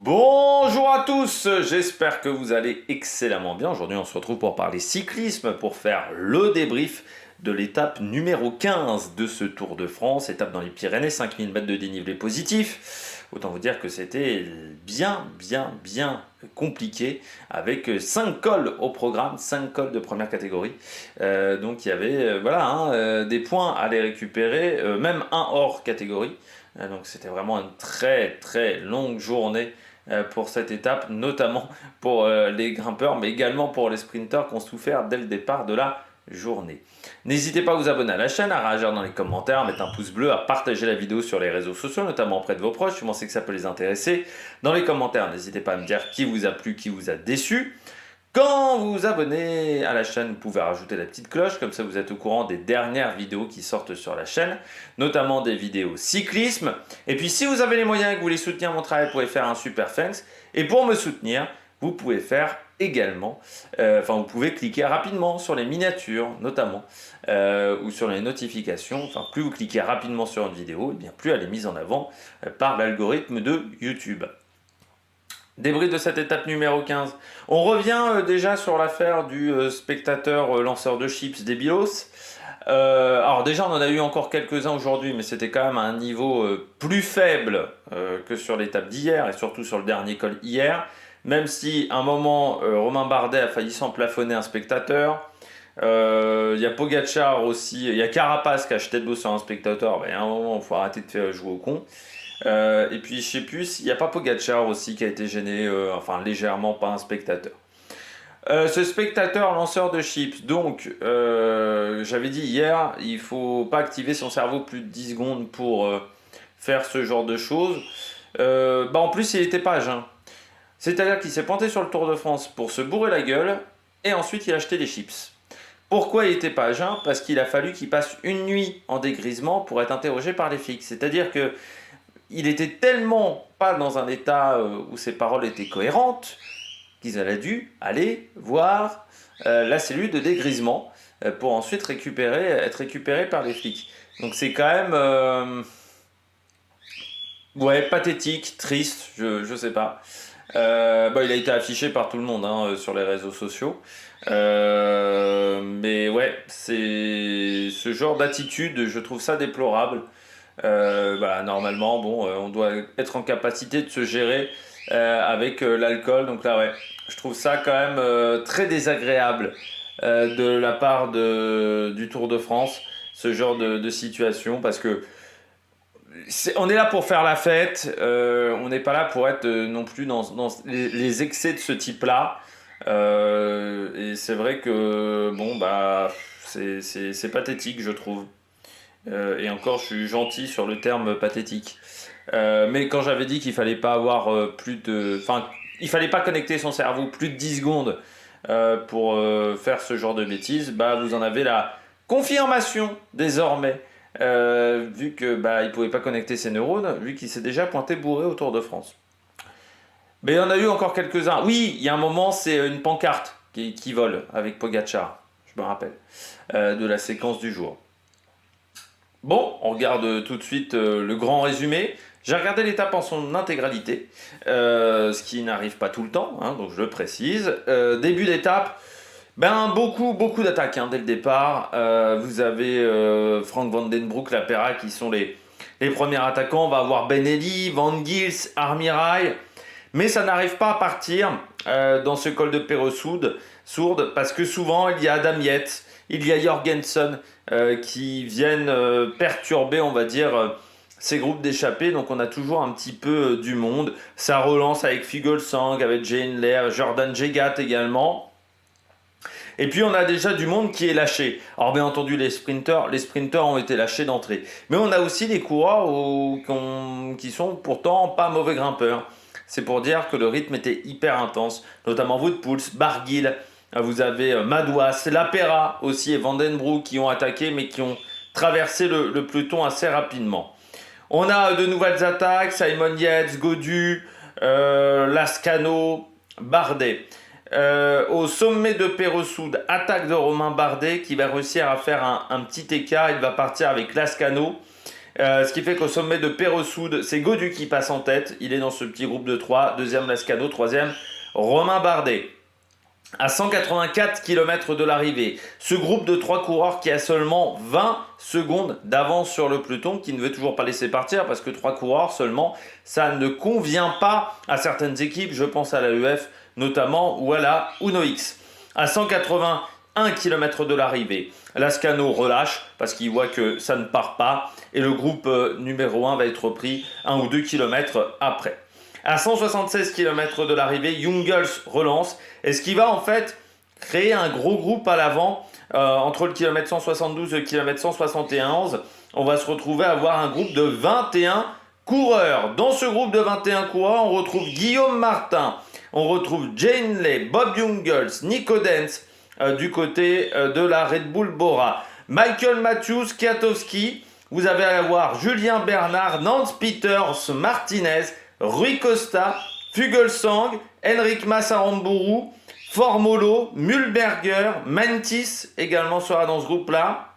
Bonjour à tous, j'espère que vous allez excellemment bien. Aujourd'hui on se retrouve pour parler cyclisme, pour faire le débrief de l'étape numéro 15 de ce Tour de France, étape dans les Pyrénées, 5000 mètres de dénivelé positif. Autant vous dire que c'était bien compliqué, avec 5 cols au programme, 5 cols de première catégorie. Donc il y avait des points à les récupérer, même un hors catégorie. Donc c'était vraiment une très longue journée pour cette étape, notamment pour les grimpeurs, mais également pour les sprinteurs qui ont souffert dès le départ de la journée. N'hésitez pas à vous abonner à la chaîne, à réagir dans les commentaires, à mettre un pouce bleu, à partager la vidéo sur les réseaux sociaux, notamment auprès de vos proches, si vous pensez que ça peut les intéresser. Dans les commentaires, n'hésitez pas à me dire qui vous a plu, qui vous a déçu. Quand vous vous abonnez à la chaîne, vous pouvez rajouter la petite cloche, comme ça vous êtes au courant des dernières vidéos qui sortent sur la chaîne, notamment des vidéos cyclisme. Et puis si vous avez les moyens et que vous voulez soutenir mon travail, vous pouvez faire un super thanks. Et pour me soutenir, vous pouvez faire également, vous pouvez cliquer rapidement sur les miniatures notamment, ou sur les notifications. Enfin, plus vous cliquez rapidement sur une vidéo, et bien plus elle est mise en avant par l'algorithme de YouTube. Débrief de cette étape numéro 15. On revient déjà sur l'affaire du spectateur lanceur de chips Débilos. Alors déjà on en a eu encore quelques-uns aujourd'hui, mais c'était quand même à un niveau plus faible que sur l'étape d'hier, et surtout sur le dernier col hier. Même si à un moment Romain Bardet a failli s'emplafonner un spectateur. Il y a Pogacar aussi, il y a Carapace qui a jeté de l'eau sur un spectateur. À un moment il faut arrêter de faire jouer au con. Et puis je sais plus, il n'y a pas Pogacar aussi qui a été gêné, légèrement par un spectateur. Ce spectateur lanceur de chips, donc j'avais dit hier, il faut pas activer son cerveau plus de 10 secondes pour faire ce genre de choses. En plus il était pas à jeun. C'est-à-dire qu'il s'est pointé sur le Tour de France pour se bourrer la gueule et ensuite il a acheté des chips. Pourquoi il n'était pas à jeun? Parce qu'il a fallu qu'il passe une nuit en dégrisement pour être interrogé par les flics. C'est-à-dire que il était tellement pas dans un état où ses paroles étaient cohérentes qu'ils auraient dû aller voir la cellule de dégrisement pour ensuite être récupéré par les flics. Donc c'est quand même pathétique, triste, je sais pas. Il a été affiché par tout le monde sur les réseaux sociaux. Mais ouais, c'est ce genre d'attitude, je trouve ça déplorable. Normalement, on doit être en capacité de se gérer avec l'alcool. Donc là, ouais, je trouve ça quand même très désagréable de la part du Tour de France, ce genre de situation, parce que on est là pour faire la fête, on n'est pas là pour être non plus dans les excès de ce type-là. Et c'est vrai que c'est pathétique, je trouve. Et encore, je suis gentil sur le terme pathétique. Mais quand j'avais dit qu'il fallait pas avoir il fallait pas connecter son cerveau plus de 10 secondes pour faire ce genre de bêtises, vous en avez la confirmation désormais, vu que il pouvait pas connecter ses neurones, vu qu'il s'est déjà pointé bourré au Tour de France. Mais il y en a eu encore quelques-uns. Oui, il y a un moment, c'est une pancarte qui vole avec Pogacar, je me rappelle, de la séquence du jour. Bon, on regarde tout de suite le grand résumé. J'ai regardé l'étape en son intégralité, ce qui n'arrive pas tout le temps, donc je le précise. Début d'étape, beaucoup d'attaques dès le départ. Vous avez Frank Van Den Broek, La Perra qui sont les premiers attaquants. On va avoir Ben Eddy, Van Gils, Armirail. Mais ça n'arrive pas à partir dans ce col de Peyresourde, parce que souvent il y a Adam Yates, il y a Jorgensen qui viennent perturber, on va dire, ces groupes d'échappés. Donc on a toujours un petit peu du monde. Ça relance avec Fugelsang, avec Jane Lair, Jordan Jegat également. Et puis on a déjà du monde qui est lâché. Alors bien entendu les sprinteurs ont été lâchés d'entrée. Mais on a aussi des coureurs qui sont pourtant pas mauvais grimpeurs. C'est pour dire que le rythme était hyper intense, notamment Wout Poels, Barguil, vous avez Madouas, La Perra aussi et Van Den Broek qui ont attaqué mais qui ont traversé le peloton assez rapidement. On a de nouvelles attaques, Simon Yates, Gaudu, Lascano, Bardet. Au sommet de Peyresourde, attaque de Romain Bardet qui va réussir à faire un petit écart. Il va partir avec Lascano Ce qui fait qu'au sommet de Peresoud, c'est Gaudu qui passe en tête. Il est dans ce petit groupe de 3. Deuxième Lascano, troisième Romain Bardet. À 184 km de l'arrivée, ce groupe de 3 coureurs qui a seulement 20 secondes d'avance sur le peloton, qui ne veut toujours pas laisser partir parce que 3 coureurs seulement, ça ne convient pas à certaines équipes, je pense à la UF notamment ou à la Uno X. À 181 km de l'arrivée, Lascano relâche parce qu'il voit que ça ne part pas et le groupe numéro 1 va être pris 1 ou 2 km après. À 176 km de l'arrivée, Jungels relance, et ce qui va en fait créer un gros groupe à l'avant, entre le kilomètre 172 et le kilomètre 171. On va se retrouver à avoir un groupe de 21 coureurs. Dans ce groupe de 21 coureurs, on retrouve Guillaume Martin, on retrouve Jane Lay, Bob Jungels, Nico Denz, du côté de la Red Bull Bora, Michael Matthews, Kwiatkowski, vous allez avoir Julien Bernard, Nance Peters, Martinez, Rui Costa, Fuglsang, Enric Mas Aramburu, Formolo, Mühlberger, Mentis également sera dans ce groupe-là.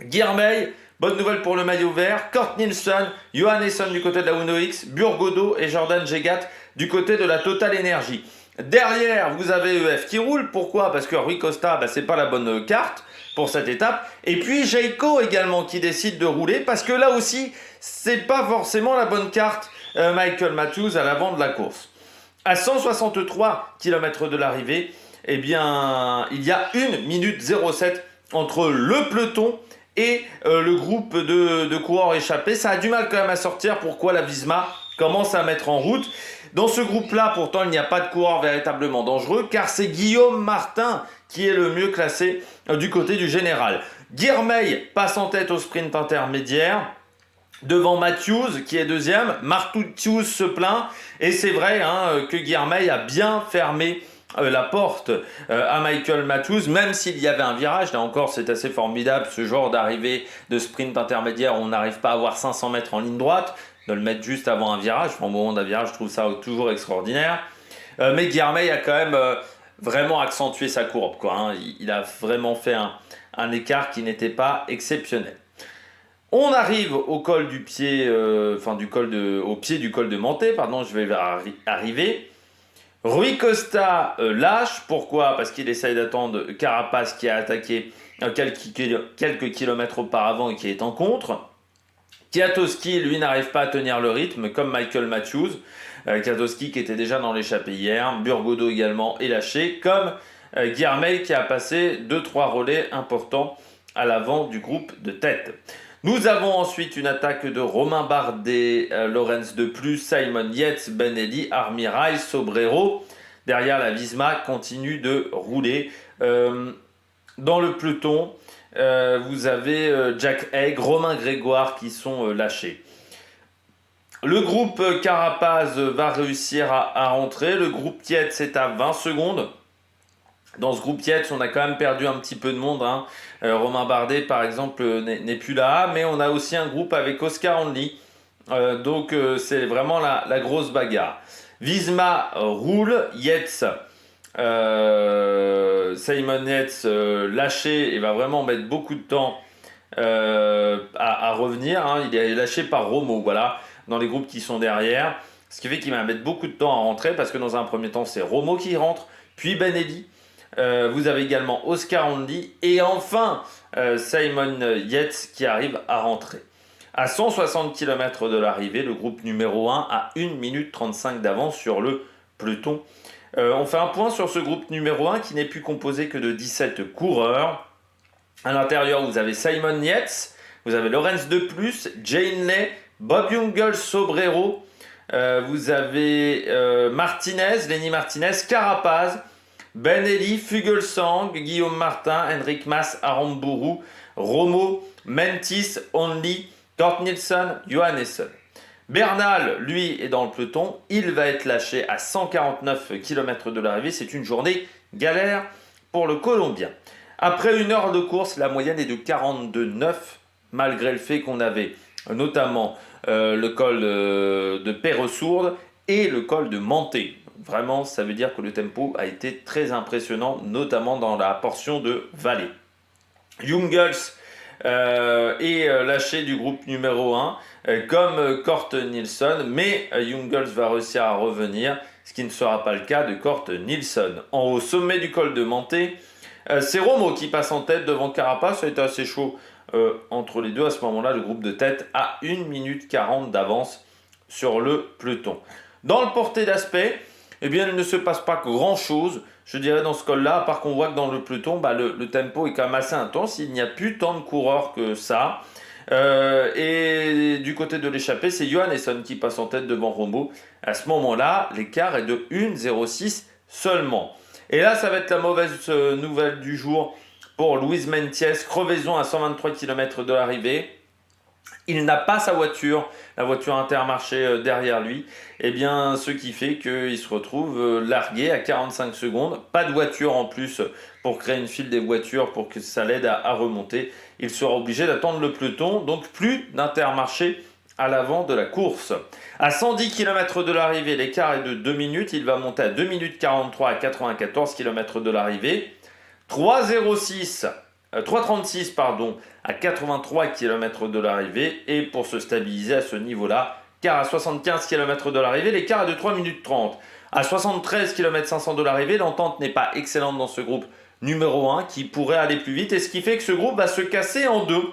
Guirmeil, bonne nouvelle pour le maillot vert. Kort Nielsen, Johannesson du côté de la Uno X, Burgodo et Jordan Jegat du côté de la Total Energy. Derrière, vous avez EF qui roule. Pourquoi? Parce que Rui Costa, c'est pas la bonne carte pour cette étape. Et puis Jayco également qui décide de rouler parce que là aussi, c'est pas forcément la bonne carte. Michael Matthews à l'avant de la course. À 163 km de l'arrivée, eh bien, il y a 1 minute 07 entre le peloton et le groupe de coureurs échappés. Ça a du mal quand même à sortir. Pourquoi la Visma commence à mettre en route? Dans ce groupe-là, pourtant, il n'y a pas de coureur véritablement dangereux, car c'est Guillaume Martin qui est le mieux classé du côté du général. Guirmeil passe en tête au sprint intermédiaire. Devant Matthews qui est deuxième, Martoutius se plaint et c'est vrai que Guirmeil a bien fermé la porte à Michael Matthews, même s'il y avait un virage. Là encore, c'est assez formidable ce genre d'arrivée de sprint intermédiaire où on n'arrive pas à avoir 500 mètres en ligne droite, de le mettre juste avant un virage. Au moment d'un virage, je trouve ça toujours extraordinaire. Mais Guirmeil a quand même vraiment accentué sa courbe, quoi. Il a vraiment fait un écart qui n'était pas exceptionnel. On arrive au col du pied, au pied du col de Mantet, je vais arriver. Rui Costa lâche, pourquoi? Parce qu'il essaye d'attendre Carapace qui a attaqué quelques kilomètres auparavant et qui est en contre. Kwiatkowski, lui, n'arrive pas à tenir le rythme, comme Michael Matthews. Kwiatkowski qui était déjà dans l'échappée hier. Burgodo également est lâché, comme Guirmeil qui a passé 2-3 relais importants à l'avant du groupe de tête. Nous avons ensuite une attaque de Romain Bardet, Lorenz de Plus, Simon Yates, Benelli, Armirail, Sobrero. Derrière, la Visma continue de rouler. Dans le peloton, vous avez Jack Haig, Romain Grégoire qui sont lâchés. Le groupe Carapaz va réussir à rentrer. Le groupe Tietz c'est à 20 secondes. Dans ce groupe Yates, on a quand même perdu un petit peu de monde. Romain Bardet, par exemple, n'est plus là. Mais on a aussi un groupe avec Oscar Only. Donc, c'est vraiment la grosse bagarre. Visma roule. Yates, Simon Yates lâché et va vraiment mettre beaucoup de temps à revenir. Il est lâché par Romo, voilà, dans les groupes qui sont derrière. Ce qui fait qu'il va mettre beaucoup de temps à rentrer parce que dans un premier temps, c'est Romo qui rentre, puis Benelli. Vous avez également Oscar Only et enfin Simon Yates qui arrive à rentrer. À 160 km de l'arrivée, le groupe numéro 1 a 1 minute 35 d'avance sur le peloton. On fait un point sur ce groupe numéro 1 qui n'est plus composé que de 17 coureurs. À l'intérieur, vous avez Simon Yates, vous avez Lorenz de Plus, Jane Lay, Bob Jungels, Sobrero, vous avez Lenny Martinez, Carapaz, Benelli, Fuglsang, Guillaume Martin, Enric Mas Aramburu, Romo, Mentis, Only, Kort Nielsen, Johannesson. Bernal, lui, est dans le peloton. Il va être lâché à 149 km de l'arrivée. C'est une journée galère pour le Colombien. Après 1 heure de course, la moyenne est de 42,9 malgré le fait qu'on avait notamment le col de Peresourde et le col de Mantet. Vraiment, ça veut dire que le tempo a été très impressionnant, notamment dans la portion de vallée. Jungels et lâché du groupe numéro 1, comme Kort Nielsen, mais Jungels va réussir à revenir, ce qui ne sera pas le cas de Kort Nielsen. Au sommet du col de Manté, c'est Romo qui passe en tête devant Carapace. Ça a été assez chaud entre les deux. À ce moment-là, le groupe de tête a 1 minute 40 d'avance sur le peloton. Dans le porté d'aspect, eh bien, il ne se passe pas grand-chose, je dirais, dans ce col-là, à part qu'on voit que dans le peloton, le tempo est quand même assez intense. Il n'y a plus tant de coureurs que ça. Et du côté de l'échappée, c'est Johannesson qui passe en tête devant Romo. À ce moment-là, l'écart est de 1,06 seulement. Et là, ça va être la mauvaise nouvelle du jour pour Luis Mentiès. Crevaison à 123 km de l'arrivée. Il n'a pas sa voiture, la voiture Intermarché derrière lui. Eh bien, ce qui fait qu'il se retrouve largué à 45 secondes. Pas de voiture en plus pour créer une file des voitures pour que ça l'aide à remonter. Il sera obligé d'attendre le peloton. Donc, plus d'Intermarché à l'avant de la course. À 110 km de l'arrivée, l'écart est de 2 minutes. Il va monter à 2 minutes 43 à 94 km de l'arrivée. 3,36 à 83 km de l'arrivée. Et pour se stabiliser à ce niveau-là, car à 75 km de l'arrivée, l'écart est de 3 minutes 30. À 73 km 500 de l'arrivée, l'entente n'est pas excellente dans ce groupe numéro 1 qui pourrait aller plus vite. Et ce qui fait que ce groupe va se casser en deux.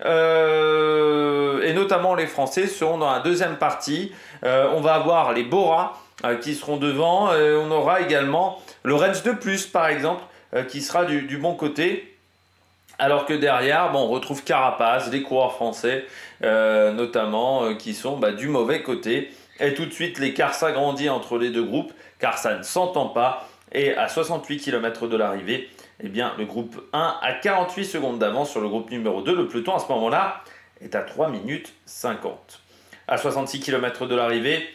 Et notamment les Français seront dans la deuxième partie. On va avoir les Bora qui seront devant. On aura également le Rennes de Plus par exemple qui sera du bon côté. Alors que derrière, on retrouve Carapace, les coureurs français notamment qui sont du mauvais côté. Et tout de suite l'écart s'agrandit entre les deux groupes car ça ne s'entend pas. Et à 68 km de l'arrivée, eh bien, le groupe 1 a 48 secondes d'avance sur le groupe numéro 2. Le peloton, à ce moment-là, est à 3 minutes 50. À 66 km de l'arrivée,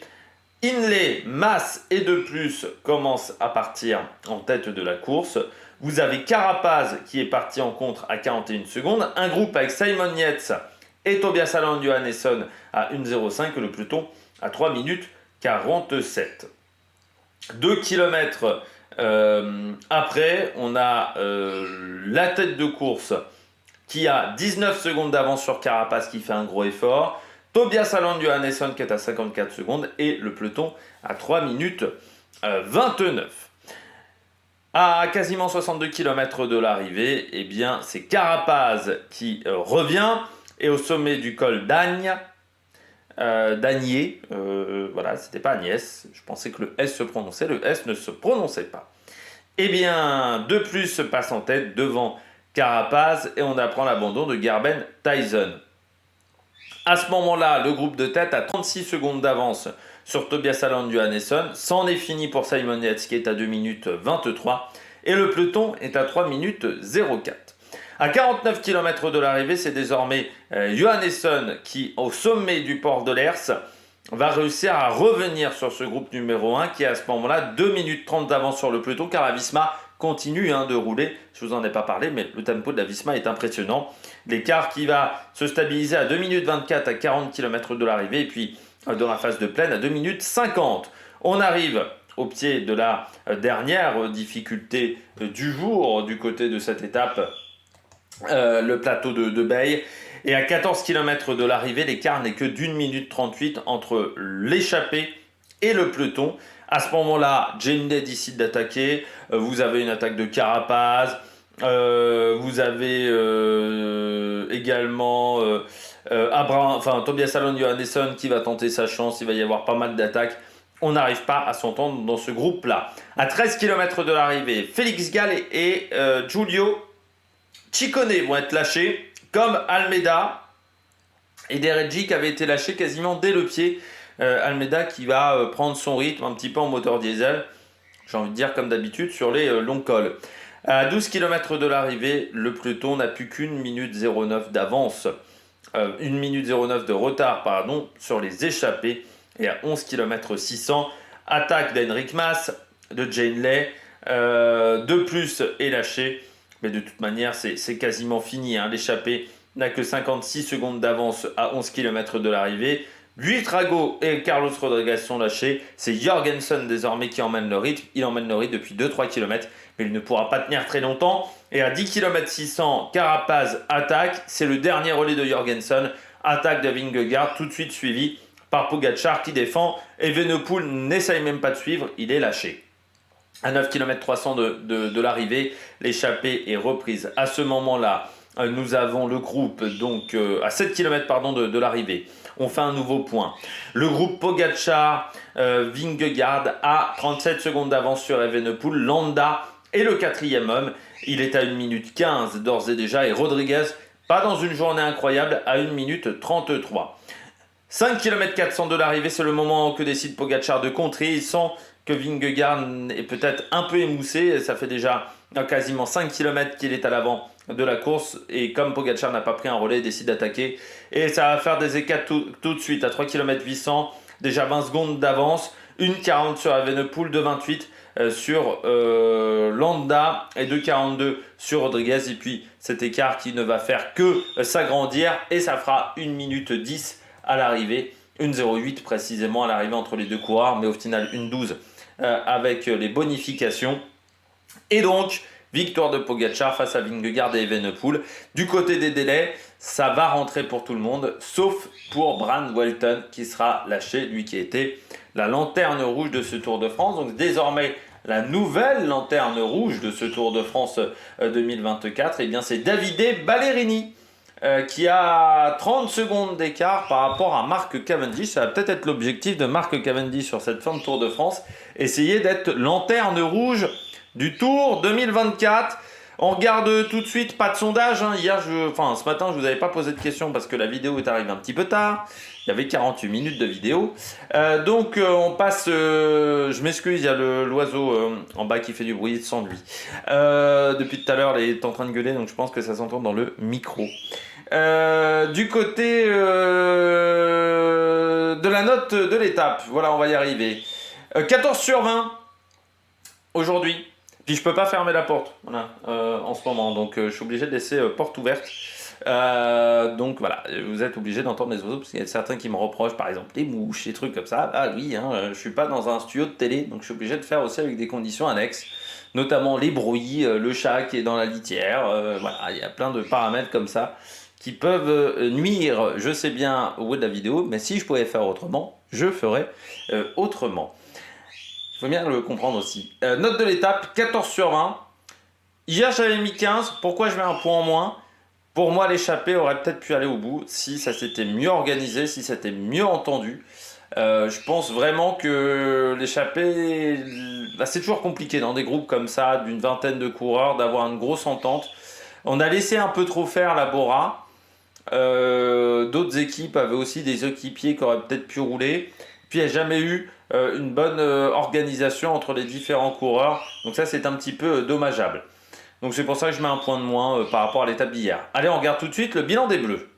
Hindley, Mas et De Plus commencent à partir en tête de la course. Vous avez Carapaz qui est parti en contre à 41 secondes. Un groupe avec Simon Yates et Tobias Allan Johannesson à 1,05 et le peloton à 3 minutes 47. 2 km après, on a la tête de course qui a 19 secondes d'avance sur Carapace qui fait un gros effort. Tobias Allan Johannesson qui est à 54 secondes et le peloton à 3 minutes 29. À quasiment 62 km de l'arrivée, eh bien, c'est Carapaz qui revient et au sommet du col d'Agnier, voilà, c'était pas Agnès, je pensais que le S se prononçait, le S ne se prononçait pas. Eh bien, De Plus passe en tête devant Carapaz et on apprend l'abandon de Gerben Tyson. À ce moment-là, le groupe de tête a 36 secondes d'avance sur Tobias Allan Johannesson. C'en est fini pour Simon Yates qui est à 2 minutes 23 et le peloton est à 3 minutes 04. À 49 km de l'arrivée, c'est désormais Johannesson qui, au sommet du port de l'Hers, va réussir à revenir sur ce groupe numéro 1 qui est à ce moment-là 2 minutes 30 d'avance sur le peloton car la Visma continue de rouler. Je ne vous en ai pas parlé, mais le tempo de la Visma est impressionnant. L'écart qui va se stabiliser à 2 minutes 24 à 40 km de l'arrivée et puis dans la phase de plaine à 2 minutes 50. On arrive au pied de la dernière difficulté du jour du côté de cette étape, le plateau de Bay. Et à 14 km de l'arrivée, l'écart n'est que d'1 minute 38 entre l'échappée et le peloton. À ce moment-là, Jane Day décide d'attaquer. Vous avez une attaque de Carapaz. Vous avez également Tobias Allan Johannesson qui va tenter sa chance. Il va y avoir pas mal d'attaques. On n'arrive pas à s'entendre dans ce groupe-là. À 13 km de l'arrivée, Félix Gall et Giulio Ciccone vont être lâchés, comme Almeida et Dereggi qui avaient été lâchés quasiment dès le pied. Almeida qui va prendre son rythme un petit peu en moteur diesel, j'ai envie de dire comme d'habitude sur les longs cols. À 12 km de l'arrivée, le peloton n'a plus qu'1 minute 09 d'avance, 1 minute 09 de retard sur les échappés. Et à 11 km 600, attaque d'Henrik Mas, de Jane Lay, De Plus est lâché. Mais de toute manière, c'est quasiment fini. L'échappée n'a que 56 secondes d'avance à 11 km de l'arrivée. Buitrago et Carlos Rodriguez sont lâchés. C'est Jorgensen désormais qui emmène le rythme. Il emmène le rythme depuis 2-3 km, mais il ne pourra pas tenir très longtemps. Et à 10 km 600, Carapaz attaque. C'est le dernier relais de Jorgensen. Attaque de Vingegaard, tout de suite suivi par Pogačar qui défend. Et Evenepoel n'essaye même pas de suivre, il est lâché. À 9 km 300 de l'arrivée, l'échappée est reprise. À ce moment-là, nous avons le groupe, donc à 7 km de l'arrivée. On fait un nouveau point. Le groupe Pogačar, Vingegaard a 37 secondes d'avance sur Evenepoel. Landa est le quatrième homme. Il est à 1 minute 15 d'ores et déjà. Et Rodriguez, pas dans une journée incroyable, à 1 minute 33. 5 km 400 de l'arrivée, c'est le moment que décide Pogačar de contrer. Il sent que Vingegaard est peut-être un peu émoussé. Ça fait déjà quasiment 5 km qu'il est à l'avant de la course. Et comme Pogačar n'a pas pris un relais, il décide d'attaquer. Et ça va faire des écarts tout de suite. À 3 km 800, déjà 20 secondes d'avance. 1,40 sur Evenepoel, 2,28 sur Landa et 2,42 sur Rodriguez. Et puis cet écart qui ne va faire que s'agrandir. Et ça fera 1 minute 10 à l'arrivée, 1,08 précisément à l'arrivée entre les deux coureurs, mais au final 1,12 avec les bonifications. Et donc, victoire de Pogačar face à Vingegaard et Evenepoel. Du côté des délais, ça va rentrer pour tout le monde, sauf pour Bran Welton qui sera lâché, lui qui était la lanterne rouge de ce Tour de France. Donc désormais, la nouvelle lanterne rouge de ce Tour de France 2024, eh bien c'est Davide Ballerini. Qui a 30 secondes d'écart par rapport à Mark Cavendish. Ça va peut-être être l'objectif de Mark Cavendish sur cette fin de Tour de France. Essayer d'être lanterne rouge du Tour 2024. On regarde tout de suite, pas de sondage. Hein. Ce matin, je ne vous avais pas posé de questions parce que la vidéo est arrivée un petit peu tard. Il y avait 48 minutes de vidéo. Donc, on passe... je m'excuse, il y a l'oiseau en bas qui fait du bruit sans lui. Depuis tout à l'heure, il est en train de gueuler, donc je pense que ça s'entend dans le micro. Du côté de la note de l'étape, voilà, on va y arriver. 14 sur 20 aujourd'hui. Puis je peux pas fermer la porte, voilà, en ce moment, donc je suis obligé de laisser porte ouverte. Donc voilà, vous êtes obligé d'entendre les oiseaux parce qu'il y a certains qui me reprochent, par exemple les mouches, des trucs comme ça. Ah oui, je suis pas dans un studio de télé, donc je suis obligé de faire aussi avec des conditions annexes, notamment les bruits, le chat qui est dans la litière. Voilà, il y a plein de paramètres comme ça qui peuvent nuire, je sais bien, au bout de la vidéo, mais si je pouvais faire autrement, je ferais autrement. Il faut bien le comprendre aussi. Note de l'étape, 14 sur 20. Hier, j'avais mis 15. Pourquoi je mets un point en moins? Pour moi, l'échappée aurait peut-être pu aller au bout si ça s'était mieux organisé, si ça s'était mieux entendu. Je pense vraiment que l'échappée, c'est toujours compliqué dans des groupes comme ça, d'une vingtaine de coureurs, d'avoir une grosse entente. On a laissé un peu trop faire la Bora. D'autres équipes avaient aussi des équipiers qui auraient peut-être pu rouler. Puis il n'y a jamais eu une bonne organisation entre les différents coureurs. Donc ça, c'est un petit peu dommageable. Donc c'est pour ça que je mets un point de moins par rapport à l'étape d'hier. Allez, on regarde tout de suite le bilan des Bleus.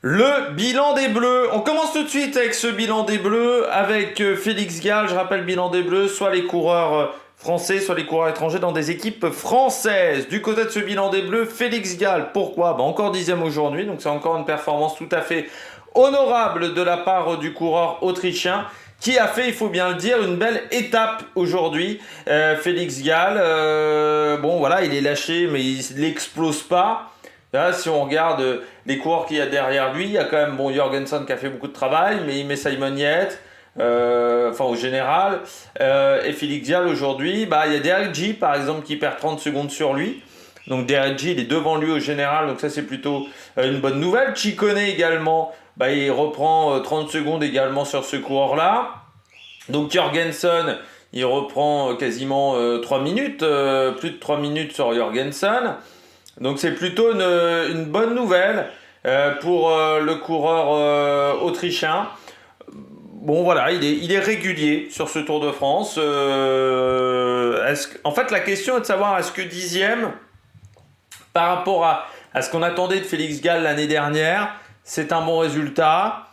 Le bilan des Bleus. On commence tout de suite avec ce bilan des Bleus avec Félix Gall. Je rappelle, bilan des Bleus, soit les coureurs français, soit les coureurs étrangers dans des équipes françaises. Du côté de ce bilan des Bleus, Félix Gall. Pourquoi? Encore 10e aujourd'hui, donc c'est encore une performance tout à fait honorable de la part du coureur autrichien qui a fait, il faut bien le dire, une belle étape aujourd'hui. Félix Gall, voilà, il est lâché, mais il n'explose pas. Là, si on regarde les coureurs qu'il y a derrière lui, il y a quand même Jorgensen qui a fait beaucoup de travail, mais il met Simon Yates, au général. Et Félix Gall aujourd'hui, il y a Derek J par exemple qui perd 30 secondes sur lui. Donc Derek J il est devant lui au général, donc ça c'est plutôt une bonne nouvelle. Ciccone également, il reprend 30 secondes également sur ce coureur-là. Donc Jorgensen, il reprend quasiment 3 minutes, plus de 3 minutes sur Jorgensen. Donc c'est plutôt une bonne nouvelle pour le coureur autrichien. Voilà, il est régulier sur ce Tour de France. En fait, la question est de savoir est-ce que 10e, par rapport à ce qu'on attendait de Félix Gall l'année dernière, c'est un bon résultat.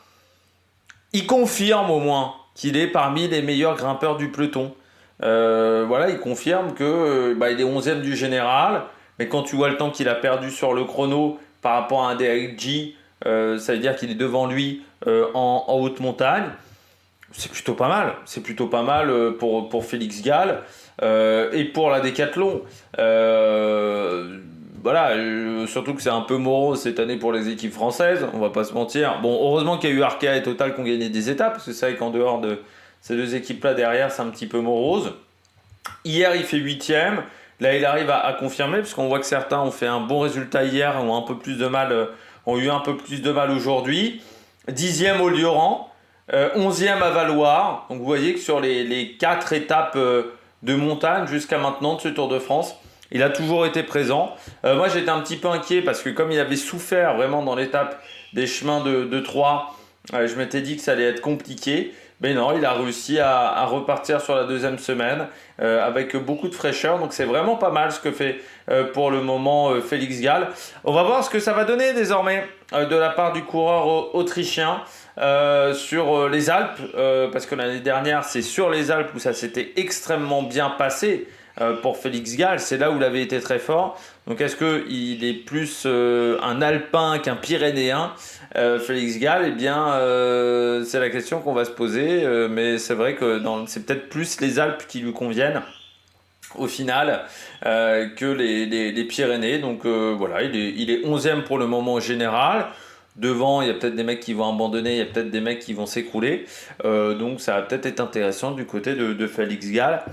Il confirme au moins qu'il est parmi les meilleurs grimpeurs du peloton. Il confirme que il est 11e du général. Mais quand tu vois le temps qu'il a perdu sur le chrono par rapport à un Derek J, Ça veut dire qu'il est devant lui en haute montagne. C'est plutôt pas mal. C'est plutôt pas mal pour Félix Gall et pour la Décathlon. Voilà, surtout que c'est un peu morose cette année pour les équipes françaises, on va pas se mentir. Bon, heureusement qu'il y a eu Arkea et Total qui ont gagné des étapes, parce que c'est vrai qu'en dehors de ces deux équipes-là derrière, c'est un petit peu morose. Hier, il fait 8e. Là, il arrive à confirmer, parce qu'on voit que certains ont fait un bon résultat hier, ont un peu plus de mal, ont eu un peu plus de mal aujourd'hui. 10e au Lioran, 11e à Valloire. Donc vous voyez que sur les 4 étapes de montagne jusqu'à maintenant de ce Tour de France, il a toujours été présent. Moi, j'étais un petit peu inquiet parce que comme il avait souffert vraiment dans l'étape des chemins de Troyes, je m'étais dit que ça allait être compliqué. Mais non, il a réussi à repartir sur la deuxième semaine avec beaucoup de fraîcheur. Donc c'est vraiment pas mal ce que fait pour le moment Félix Gall. On va voir ce que ça va donner désormais de la part du coureur autrichien sur les Alpes. Parce que l'année dernière, c'est sur les Alpes où ça s'était extrêmement bien passé. Pour Félix Gall, c'est là où il avait été très fort. Donc est-ce qu'il est plus un alpin qu'un pyrénéen, Félix Gall? Eh bien, c'est la question qu'on va se poser. Mais c'est vrai que c'est peut-être plus les Alpes qui lui conviennent au final que les Pyrénées. Donc voilà, il est 11e pour le moment au général. Devant, il y a peut-être des mecs qui vont abandonner, il y a peut-être des mecs qui vont s'écrouler. Donc ça va peut-être être intéressant du côté de Félix Gall.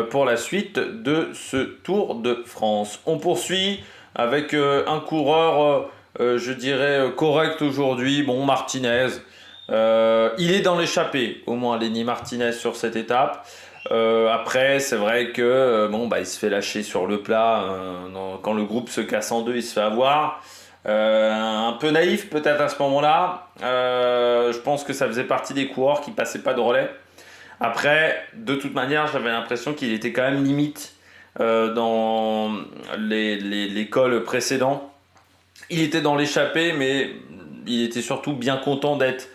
Pour la suite de ce Tour de France. On poursuit avec un coureur, je dirais, correct aujourd'hui. Bon, Martinez. Il est dans l'échappée, au moins, Lenny Martinez sur cette étape. Après, c'est vrai que il se fait lâcher sur le plat. Quand le groupe se casse en deux, il se fait avoir. Un peu naïf peut-être à ce moment-là. Je pense que ça faisait partie des coureurs qui passaient pas de relais. Après, de toute manière, j'avais l'impression qu'il était quand même limite dans les cols précédents. Il était dans l'échappée, mais il était surtout bien content d'être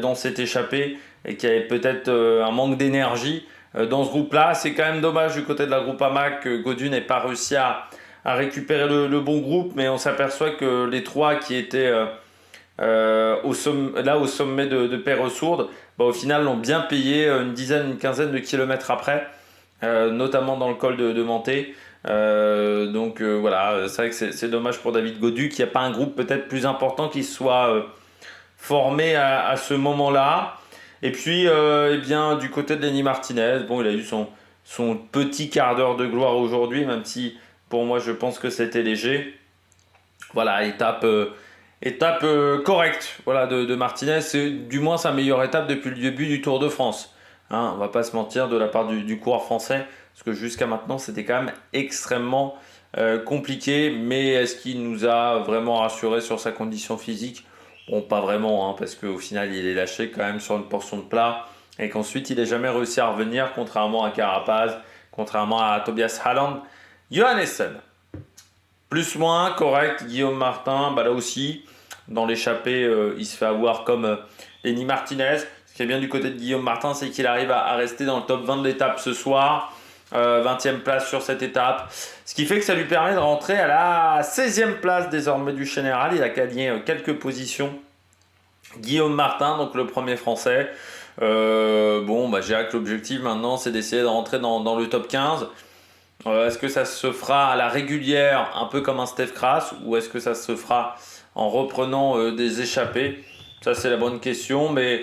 dans cette échappée et qu'il y avait peut-être un manque d'énergie dans ce groupe-là. C'est quand même dommage du côté de la Groupama que Gaudu n'ait pas réussi à récupérer le bon groupe, mais on s'aperçoit que les trois qui étaient au sommet de Peyresourde, au final l'ont bien payé une quinzaine de kilomètres après, notamment dans le col de Menté. Voilà, c'est vrai que c'est dommage pour David Gaudu qu'il n'y a pas un groupe peut-être plus important qui soit formé à ce moment-là. Et puis, eh bien, du côté de Lenny Martinez, bon, il a eu son petit quart d'heure de gloire aujourd'hui, même si pour moi je pense que c'était léger. Voilà, étape correcte, voilà, de Martinez. C'est du moins sa meilleure étape depuis le début du Tour de France. Hein, on va pas se mentir de la part du coureur français, parce que jusqu'à maintenant c'était quand même extrêmement compliqué. Mais est-ce qu'il nous a vraiment rassuré sur sa condition physique? Bon, pas vraiment, hein, parce qu'au final il est lâché quand même sur une portion de plat, et qu'ensuite il n'a jamais réussi à revenir, contrairement à Carapaz, contrairement à Tobias Haaland. Johannessen, plus-moins, correct. Guillaume Martin, là aussi, dans l'échappée, il se fait avoir comme Lenny Martinez. Ce qui est bien du côté de Guillaume Martin, c'est qu'il arrive à rester dans le top 20 de l'étape ce soir. 20e place sur cette étape. Ce qui fait que ça lui permet de rentrer à la 16e place désormais du général. Il a gagné quelques positions. Guillaume Martin, donc le premier français. Je dirais que l'objectif maintenant, c'est d'essayer de rentrer dans le top 15. Est-ce que ça se fera à la régulière, un peu comme un Steph Kras, ou est-ce que ça se fera en reprenant des échappées? Ça, c'est la bonne question, mais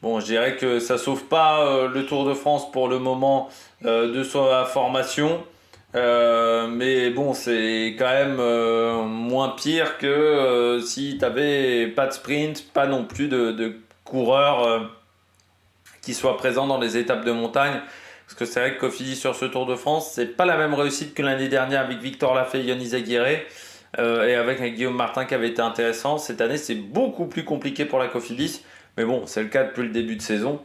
bon, je dirais que ça ne sauve pas le Tour de France pour le moment de sa formation. Mais bon, c'est quand même moins pire que si tu n'avais pas de sprint, pas non plus de coureurs qui soient présents dans les étapes de montagne. Parce que c'est vrai que Cofidis sur ce Tour de France, c'est pas la même réussite que l'année dernière avec Victor Lafay et Yannis Aguirre et avec un Guillaume Martin qui avait été intéressant. Cette année, c'est beaucoup plus compliqué pour la Cofidis, mais bon, c'est le cas depuis le début de saison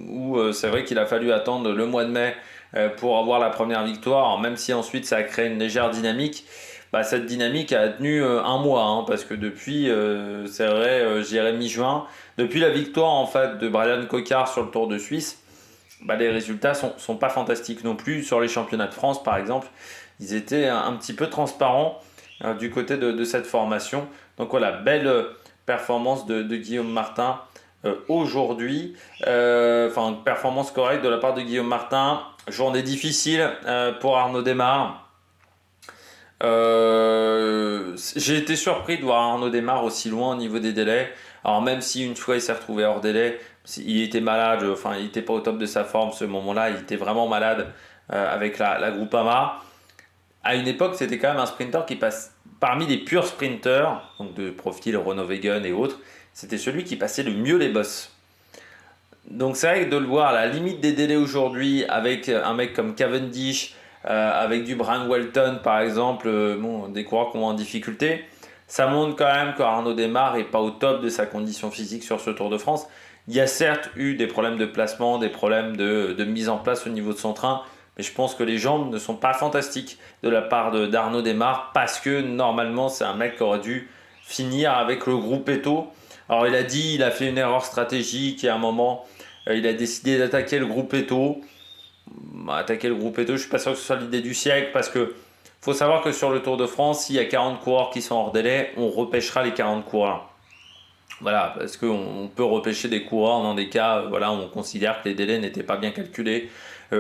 où c'est vrai qu'il a fallu attendre le mois de mai pour avoir la première victoire. Alors, même si ensuite ça a créé une légère dynamique, cette dynamique a tenu un mois, hein, parce que depuis, c'est vrai, je dirais mi-juin, depuis la victoire en fait de Brian Cocard sur le Tour de Suisse, les résultats sont pas fantastiques non plus. Sur les championnats de France par exemple, ils étaient un petit peu transparents du côté de cette formation. Donc voilà, belle performance de Guillaume Martin aujourd'hui. Enfin, performance correcte de la part de Guillaume Martin. Journée difficile pour Arnaud Démare. J'ai été surpris de voir Arnaud Démare aussi loin au niveau des délais. Alors même si une fois il s'est retrouvé hors délai, il était malade, enfin il n'était pas au top de sa forme ce moment-là, il était vraiment malade avec la Groupama. À une époque, c'était quand même un sprinter qui passe parmi les purs sprinters, donc de profil Renault Wagon et autres, c'était celui qui passait le mieux les bosses. Donc c'est vrai que de le voir à la limite des délais aujourd'hui avec un mec comme Cavendish, avec du Brian Welton par exemple, bon, des coureurs qui ont en difficulté, ça montre quand même qu'Arnaud Démare n'est pas au top de sa condition physique sur ce Tour de France. Il y a certes eu des problèmes de placement, des problèmes de mise en place au niveau de son train, mais je pense que les jambes ne sont pas fantastiques de la part d'Arnaud Démare parce que normalement c'est un mec qui aurait dû finir avec le groupe Eto. Alors il a fait une erreur stratégique et à un moment il a décidé d'attaquer le groupe Eto. Attaquer le groupe Eto, je suis pas sûr que ce soit l'idée du siècle parce que faut savoir que sur le Tour de France, s'il y a 40 coureurs qui sont hors délai, on repêchera les 40 coureurs. Voilà, parce qu'on peut repêcher des coureurs dans des cas voilà, où on considère que les délais n'étaient pas bien calculés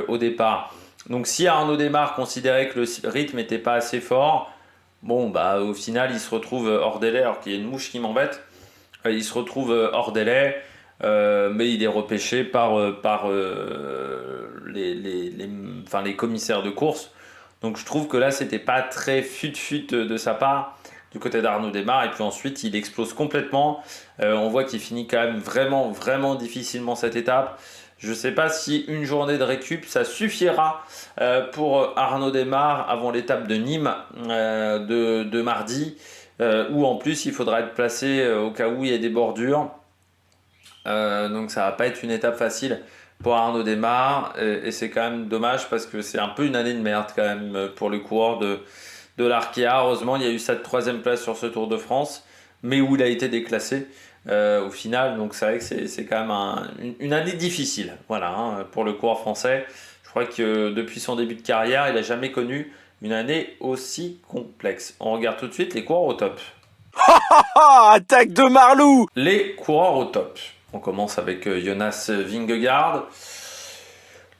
au départ. Donc si Arnaud Démare considérait que le rythme n'était pas assez fort, bon bah au final il se retrouve hors délai alors qu'il y a une mouche qui m'embête. Il se retrouve hors délai, mais il est repêché par les commissaires de course. Donc je trouve que là c'était pas très fut-fut de sa part du côté d'Arnaud Démare et puis ensuite il explose complètement. On voit qu'il finit quand même vraiment vraiment difficilement cette étape. Je ne sais pas si une journée de récup ça suffira pour Arnaud Démare avant l'étape de Nîmes de mardi où en plus il faudra être placé au cas où il y a des bordures. Donc ça va pas être une étape facile pour Arnaud Démare et c'est quand même dommage parce que c'est un peu une année de merde quand même pour le coureur de l'Arkea. Heureusement il y a eu cette troisième place sur ce Tour de France mais où il a été déclassé au final. Donc c'est vrai que c'est quand même une année difficile voilà, hein, pour le coureur français. Je crois que depuis son début de carrière il n'a jamais connu une année aussi complexe. On regarde tout de suite les coureurs au top. Attaque de Marlou. Les coureurs au top. On commence avec Jonas Vingegaard.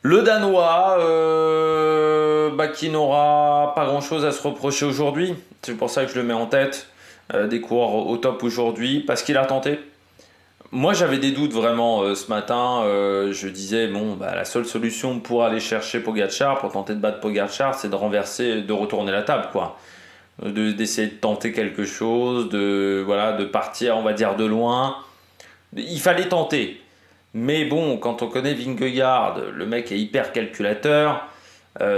Le Danois qui n'aura pas grand chose à se reprocher aujourd'hui. C'est pour ça que je le mets en tête des coureurs au top aujourd'hui parce qu'il a tenté. Moi j'avais des doutes vraiment ce matin. Je disais la seule solution pour aller chercher Pogačar, pour tenter de battre Pogačar, c'est de renverser, de retourner la table quoi. D'essayer de tenter quelque chose, de partir on va dire de loin. Il fallait tenter. Mais bon, quand on connaît Vingegaard, le mec est hyper calculateur.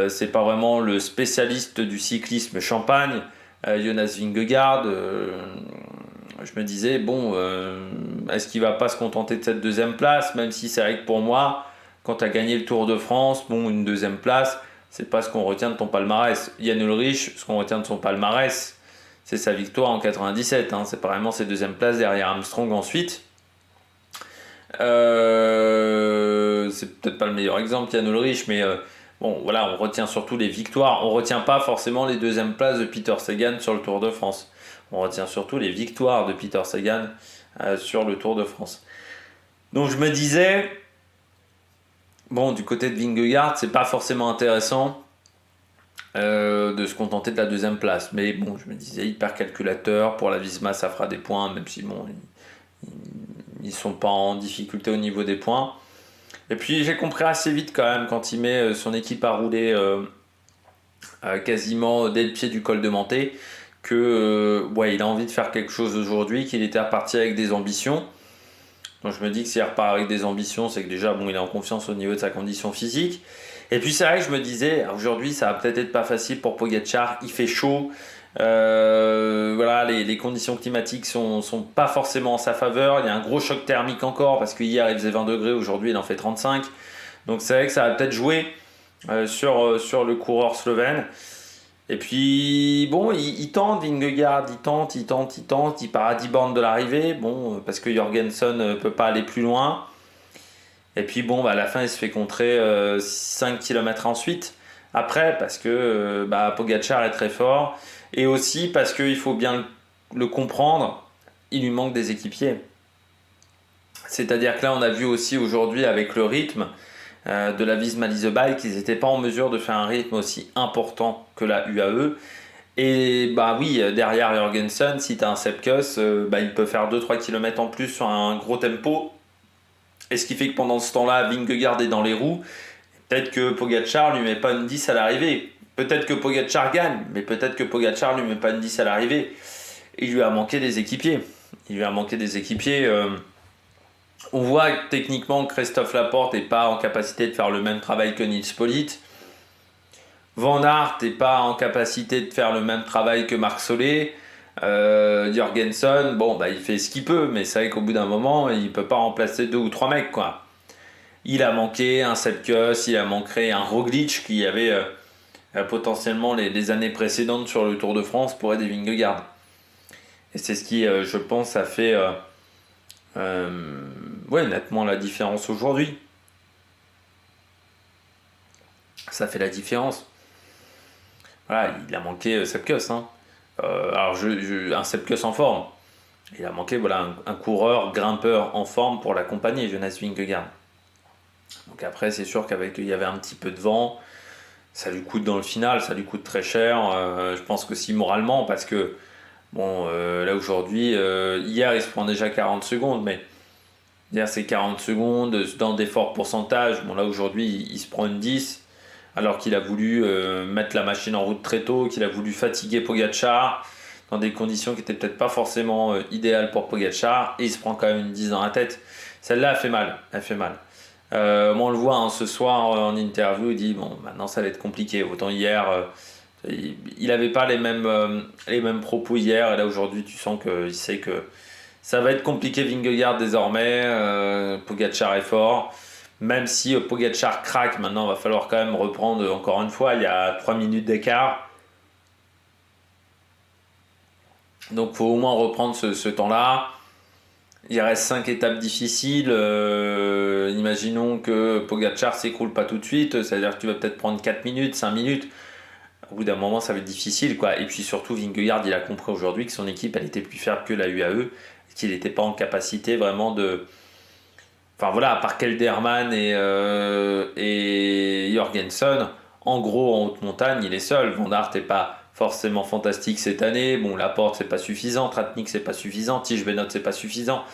C'est pas vraiment le spécialiste du cyclisme champagne. Jonas Vingegaard, je me disais, est-ce qu'il va pas se contenter de cette deuxième place? Même si c'est vrai que pour moi, quand tu as gagné le Tour de France, une deuxième place, c'est pas ce qu'on retient de ton palmarès. Jan Ullrich, ce qu'on retient de son palmarès, c'est sa victoire en 97. Hein. C'est pas vraiment ses deuxièmes places derrière Armstrong ensuite. C'est peut-être pas le meilleur exemple, Jan Ullrich, mais on retient surtout les victoires. On retient pas forcément les deuxièmes places de Peter Sagan sur le Tour de France. On retient surtout les victoires de Peter Sagan sur le Tour de France. Donc je me disais, du côté de Vingegaard, c'est pas forcément intéressant de se contenter de la deuxième place. Mais je me disais, hyper calculateur, pour la Visma ça fera des points, même si ils sont pas en difficulté au niveau des points. Et puis j'ai compris assez vite quand même quand il met son équipe à rouler quasiment dès le pied du col de Menté que il a envie de faire quelque chose aujourd'hui, qu'il était reparti avec des ambitions. Donc je me dis que s'il repart avec des ambitions, c'est que déjà il est en confiance au niveau de sa condition physique. Et puis c'est vrai que je me disais, aujourd'hui ça va peut-être être pas facile pour Pogačar, il fait chaud. Les conditions climatiques sont pas forcément en sa faveur. Il y a un gros choc thermique encore parce qu'hier il faisait 20 degrés, aujourd'hui il en fait 35. Donc c'est vrai que ça va peut-être jouer sur le coureur slovène. Et puis il tente Vingegaard, il tente, il part à 10 bornes de l'arrivée, parce que Jorgensen peut pas aller plus loin. Et puis à la fin il se fait contrer 5 km ensuite Après, parce que Pogačar est très fort, et aussi parce qu'il faut bien le comprendre, il lui manque des équipiers. C'est-à-dire que là, on a vu aussi aujourd'hui avec le rythme de la Visma Leasebike qu'ils n'étaient pas en mesure de faire un rythme aussi important que la UAE. Et oui, derrière Jorgensen, si tu as un Sepkus, il peut faire 2-3 km en plus sur un gros tempo. Et ce qui fait que pendant ce temps-là, Vingegaard est dans les roues. Peut-être que Pogačar lui met pas une 10 à l'arrivée. Peut-être que Pogačar gagne, mais peut-être que Pogačar lui met pas une 10 à l'arrivée. Il lui a manqué des équipiers. On voit que techniquement Christophe Laporte n'est pas en capacité de faire le même travail que Nils Politt. Van Aert n'est pas en capacité de faire le même travail que Marc Soler. Jorgensen, il fait ce qu'il peut, mais c'est vrai qu'au bout d'un moment, il ne peut pas remplacer 2 ou 3 mecs, quoi. Il a manqué un Sepkus, il a manqué un Roglic qui avait potentiellement les années précédentes sur le Tour de France pour aider Vingegaard. Et c'est ce qui, je pense, a fait nettement la différence aujourd'hui. Ça fait la différence. Voilà, il a manqué Sepkus. Un Sepkus en forme. Il a manqué un coureur, grimpeur en forme pour l'accompagner, Jonas Vingegaard. Donc après, c'est sûr qu'il y avait un petit peu de vent. Ça lui coûte dans le final, ça lui coûte très cher. Je pense que si moralement, parce que là aujourd'hui, hier il se prend déjà 40 secondes, mais hier c'est 40 secondes dans des forts pourcentages. Là aujourd'hui il se prend une 10, alors qu'il a voulu mettre la machine en route très tôt, qu'il a voulu fatiguer Pogačar dans des conditions qui n'étaient peut-être pas forcément idéales pour Pogačar, et il se prend quand même une 10 dans la tête. Celle-là elle fait mal. On le voit ce soir en interview, il dit maintenant ça va être compliqué. Autant hier il n'avait pas les mêmes propos hier, et là aujourd'hui tu sens qu'il sait que ça va être compliqué. Vingegaard désormais, Pogačar est fort, même si Pogačar craque. Maintenant il va falloir quand même reprendre. Encore une fois, il y a 3 minutes d'écart, donc il faut au moins reprendre ce temps-là. Il reste 5 étapes difficiles. Imaginons que Pogačar s'écroule pas tout de suite, c'est-à-dire que tu vas peut-être prendre 4 minutes, 5 minutes. Au bout d'un moment, ça va être difficile, quoi. Et puis surtout, Vingegaard, il a compris aujourd'hui que son équipe, elle était plus faible que la UAE, et qu'il n'était pas en capacité vraiment de... Enfin voilà, à part Kelderman et Jorgensen, en gros, en haute montagne, il est seul. Van Aert n'est pas forcément fantastique cette année. Laporte, c'est pas suffisant. Tratnik, c'est pas suffisant. Tige-Benoît, c'est pas suffisant.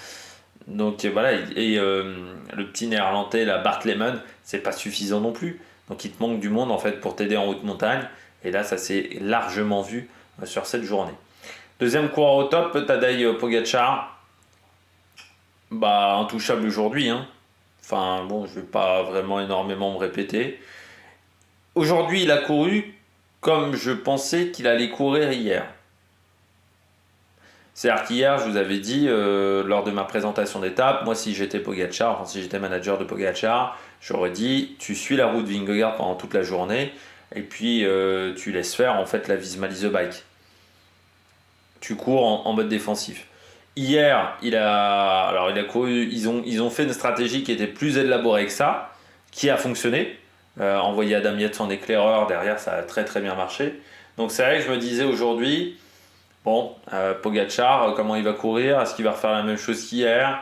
Donc voilà, et le petit néerlandais, Bart Lehmann, c'est pas suffisant non plus. Donc il te manque du monde en fait pour t'aider en haute montagne. Et là, ça s'est largement vu sur cette journée. Deuxième coureur au top, Tadej Pogačar. Intouchable aujourd'hui. Je vais pas vraiment énormément me répéter. Aujourd'hui, il a couru comme je pensais qu'il allait courir hier. C'est-à-dire qu'hier, je vous avais dit, lors de ma présentation d'étape, moi si j'étais Pogačar, si j'étais manager de Pogačar, j'aurais dit, tu suis la route Vingegaard pendant toute la journée, et puis tu laisses faire en fait la Visma Leasebike. Tu cours en mode défensif. Hier, il a couru, ils ont fait une stratégie qui était plus élaborée que ça, qui a fonctionné. Envoyer Adam Yates en éclaireur, derrière ça a très très bien marché. Donc c'est vrai que je me disais aujourd'hui, Pogačar, comment il va courir? Est-ce qu'il va refaire la même chose qu'hier?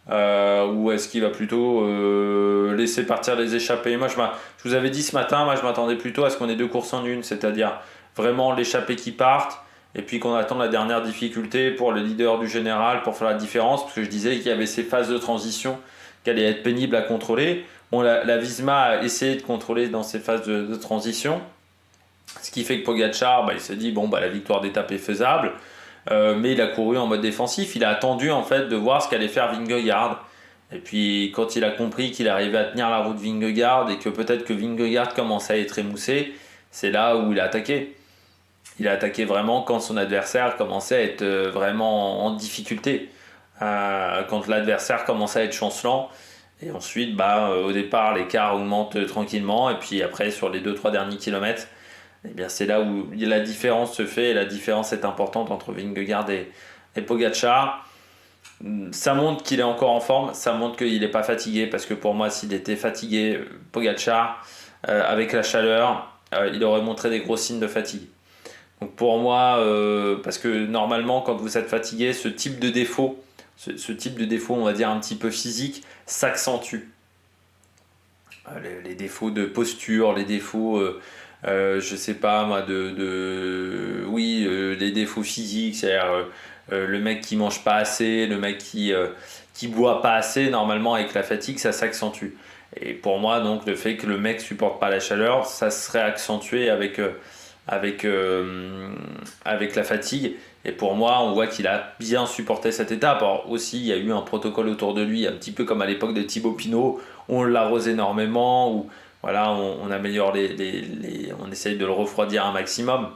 Ou est-ce qu'il va plutôt laisser partir les échappées? Moi, je vous avais dit ce matin, je m'attendais plutôt à ce qu'on ait 2 courses en une, c'est-à-dire vraiment l'échappée qui partent, et puis qu'on attend la dernière difficulté pour le leader du général pour faire la différence, parce que je disais qu'il y avait ces phases de transition qui allaient être pénibles à contrôler. La Visma a essayé de contrôler dans ces phases de transition, ce qui fait que Pogačar, il s'est dit la victoire d'étape est faisable, mais il a couru en mode défensif. Il a attendu en fait de voir ce qu'allait faire Vingegaard, et puis quand il a compris qu'il arrivait à tenir la route Vingegaard et que peut-être que Vingegaard commençait à être émoussé, c'est là où il a attaqué. Il a attaqué vraiment quand son adversaire commençait à être vraiment en difficulté, quand l'adversaire commençait à être chancelant. Et ensuite, au départ, l'écart augmente tranquillement, et puis après, sur les 2-3 derniers kilomètres, c'est là où la différence se fait, et la différence est importante entre Vingegaard et Pogačar. Ça montre qu'il est encore en forme, ça montre qu'il n'est pas fatigué, parce que pour moi, s'il était fatigué, Pogačar, avec la chaleur, il aurait montré des gros signes de fatigue. Donc pour moi, parce que normalement, quand vous êtes fatigué, ce type de défaut, on va dire un petit peu physique, s'accentue. Les défauts de posture, les défauts, je sais pas moi, les défauts physiques, c'est-à-dire le mec qui mange pas assez, le mec qui boit pas assez, normalement avec la fatigue, ça s'accentue. Et pour moi, donc, le fait que le mec supporte pas la chaleur, ça serait accentué avec la fatigue. Et pour moi, on voit qu'il a bien supporté cette étape. Alors aussi, il y a eu un protocole autour de lui, un petit peu comme à l'époque de Thibaut Pinot. On l'arrose énormément, ou voilà, on améliore on essaye de le refroidir un maximum.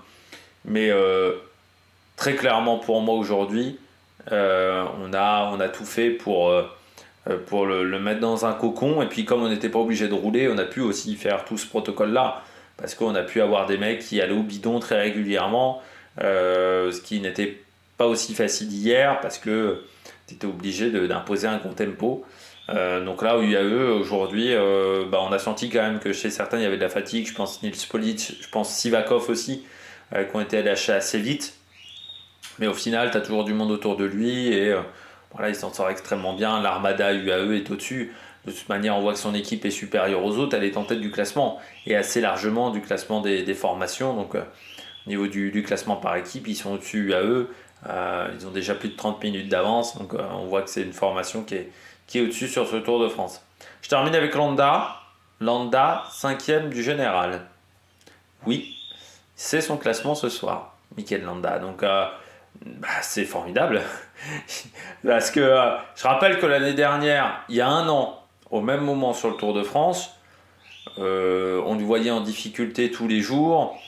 Mais très clairement pour moi aujourd'hui, on a tout fait pour le mettre dans un cocon. Et puis comme on n'était pas obligé de rouler, on a pu aussi faire tout ce protocole-là. Parce qu'on a pu avoir des mecs qui allaient au bidon très régulièrement, ce qui n'était pas aussi facile hier parce que tu étais obligé d'imposer un bon tempo. Donc là, au UAE, aujourd'hui, on a senti quand même que chez certains, il y avait de la fatigue. Je pense Nils Polic, je pense Sivakov aussi, qui ont été lâchés assez vite. Mais au final, tu as toujours du monde autour de lui et voilà, il s'en sort extrêmement bien. L'armada UAE est au-dessus. De toute manière, on voit que son équipe est supérieure aux autres. Elle est en tête du classement et assez largement du classement des formations. Donc, au niveau du classement par équipe, ils sont au-dessus UAE. Ils ont déjà plus de 30 minutes d'avance. Donc, on voit que c'est une formation qui est au-dessus sur ce Tour de France. Je termine avec Landa. Landa, 5e du général. Oui, c'est son classement ce soir, Mikel Landa. Donc, c'est formidable. Parce que je rappelle que l'année dernière, il y a un an, au même moment sur le Tour de France, on lui voyait en difficulté tous les jours,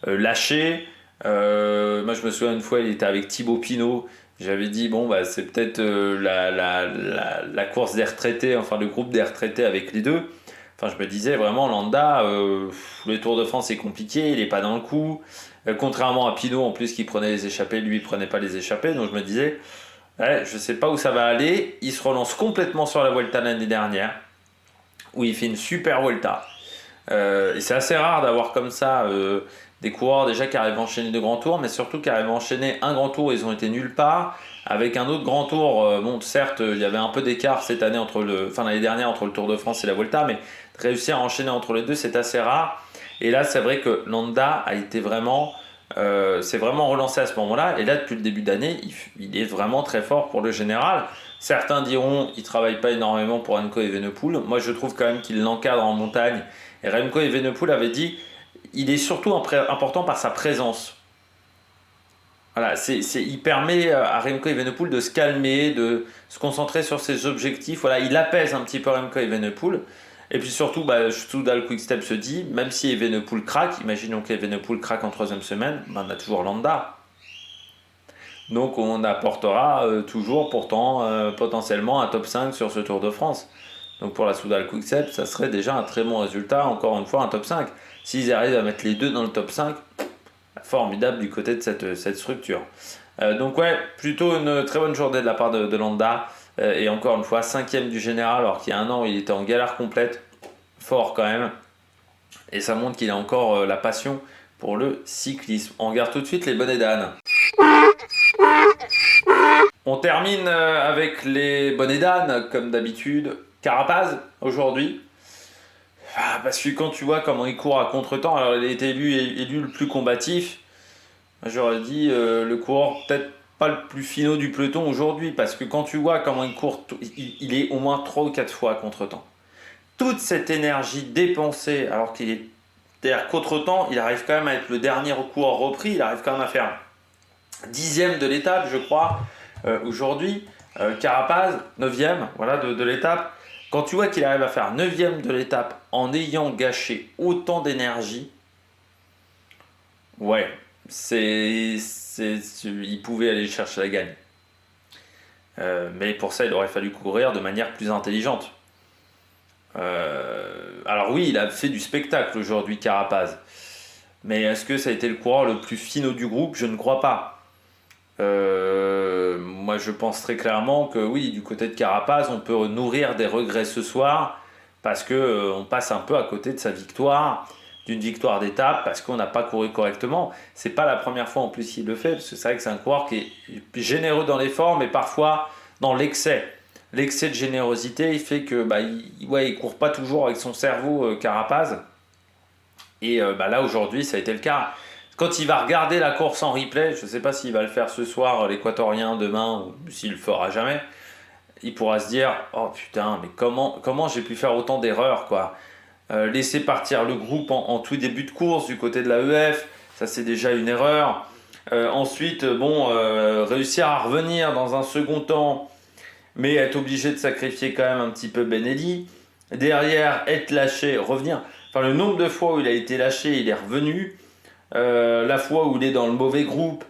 lâché. Moi, je me souviens une fois, il était avec Thibaut Pinot. J'avais dit, bon, c'est peut-être la course des retraités, enfin le groupe des retraités avec les deux. Enfin, je me disais vraiment, Landa, le Tour de France est compliqué, il n'est pas dans le coup. Contrairement à Pinot, en plus, qui prenait les échappées, lui, il prenait pas les échappées. Donc je me disais, ouais, je sais pas où ça va aller. Il se relance complètement sur la Vuelta l'année dernière, où il fait une super Vuelta. Et c'est assez rare d'avoir comme ça des coureurs déjà qui arrivent à enchaîner de grands tours, mais surtout qui arrivent à enchaîner un grand tour, ils ont été nulle part, avec un autre grand tour. Bon, certes, il y avait un peu d'écart cette année l'année dernière entre le Tour de France et la Vuelta, mais réussir à enchaîner entre les deux, c'est assez rare. Et là, c'est vrai que Landa a été s'est vraiment relancé à ce moment-là. Et là, depuis le début d'année, il est vraiment très fort pour le général. Certains diront qu'il ne travaille pas énormément pour Remco Evenepoel. Moi, je trouve quand même qu'il l'encadre en montagne. Et Remco Evenepoel avait dit il est surtout important par sa présence. Voilà, il permet à Remco Evenepoel de se calmer, de se concentrer sur ses objectifs. Voilà, il apaise un petit peu Remco Evenepoel. Et puis surtout, Soudal Quickstep se dit, même si Evenepoel craque, imaginons qu'Evenepoel craque en 3e semaine, on a toujours Landa. Donc on apportera toujours pourtant potentiellement un top 5 sur ce Tour de France. Donc pour la Soudal Quickstep, ça serait déjà un très bon résultat, encore une fois un top 5. S'ils arrivent à mettre les deux dans le top 5, formidable du côté de cette structure. Donc ouais, plutôt une très bonne journée de la part de Landa. Et encore une fois, 5e du général, alors qu'il y a un an, il était en galère complète. Fort quand même. Et ça montre qu'il a encore la passion pour le cyclisme. On regarde tout de suite les bonnets d'âne. On termine avec les bonnets d'âne, comme d'habitude. Carapaz, aujourd'hui. Parce que quand tu vois comment il court à contre-temps, alors il a été élu le plus combatif. J'aurais dit le coureur peut-être pas le plus finot du peloton aujourd'hui, parce que quand tu vois comment il court, il est au moins 3 ou 4 fois à contre-temps. Toute cette énergie dépensée, alors qu'il est derrière contre-temps, il arrive quand même à être le dernier coureur repris, il arrive quand même à faire 10e de l'étape, je crois, aujourd'hui. Carapaz, 9e voilà, de l'étape. Quand tu vois qu'il arrive à faire 9e de l'étape en ayant gâché autant d'énergie, ouais, il pouvait aller chercher la gagne. Mais pour ça, il aurait fallu courir de manière plus intelligente. Alors oui, il a fait du spectacle aujourd'hui, Carapaz. Mais est-ce que ça a été le coureur le plus finot du groupe? Je ne crois pas. Moi, je pense très clairement que oui, du côté de Carapaz, on peut nourrir des regrets ce soir parce que on passe un peu à côté de sa victoire. d'une victoire d'étape parce qu'on n'a pas couru correctement. C'est pas la première fois en plus qu'il le fait, parce que c'est vrai que c'est un coureur qui est généreux dans l'effort, mais parfois dans l'excès. L'excès de générosité, il fait que il court pas toujours avec son cerveau Carapaz. Et là aujourd'hui, ça a été le cas. Quand il va regarder la course en replay, je ne sais pas s'il va le faire ce soir, l'Équatorien demain, ou s'il le fera jamais, il pourra se dire « Oh putain, mais comment j'ai pu faire autant d'erreurs quoi ?» Laisser partir le groupe en tout début de course du côté de la EF, ça c'est déjà une erreur. Ensuite, réussir à revenir dans un second temps, mais être obligé de sacrifier quand même un petit peu Benelli. Derrière, être lâché, revenir. Enfin, le nombre de fois où il a été lâché, il est revenu. La fois où il est dans le mauvais groupe,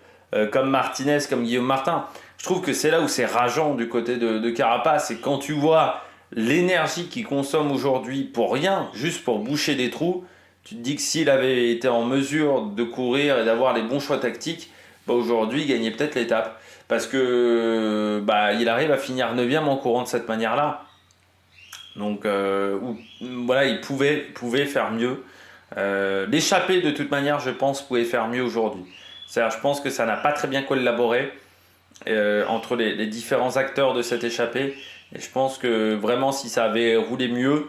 comme Martinez, comme Guillaume Martin. Je trouve que c'est là où c'est rageant du côté de Carapace. Et quand tu vois l'énergie qu'il consomme aujourd'hui pour rien, juste pour boucher des trous, tu te dis que s'il avait été en mesure de courir et d'avoir les bons choix tactiques, aujourd'hui il gagnait peut-être l'étape. Parce que il arrive à finir 9e en courant de cette manière-là. Donc il pouvait faire mieux. L'échappée de toute manière, je pense, pouvait faire mieux aujourd'hui. C'est-à-dire, je pense que ça n'a pas très bien collaboré entre les différents acteurs de cette échappée. Et je pense que vraiment, si ça avait roulé mieux,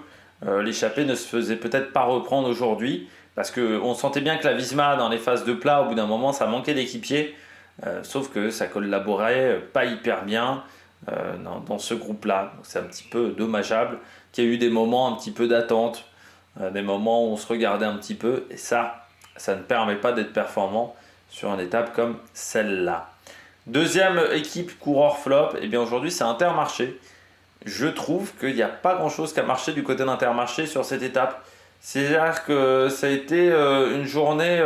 l'échappée ne se faisait peut-être pas reprendre aujourd'hui. Parce qu'on sentait bien que la Visma, dans les phases de plat, au bout d'un moment, ça manquait d'équipiers. Sauf que ça collaborait pas hyper bien dans ce groupe-là. Donc, c'est un petit peu dommageable qu'il y ait eu des moments un petit peu d'attente, des moments où on se regardait un petit peu. Et ça ne permet pas d'être performant sur une étape comme celle-là. Deuxième équipe coureur flop, et bien aujourd'hui c'est Intermarché. Je trouve qu'il n'y a pas grand-chose qui a marché du côté d'Intermarché sur cette étape. C'est-à-dire que ça a été une journée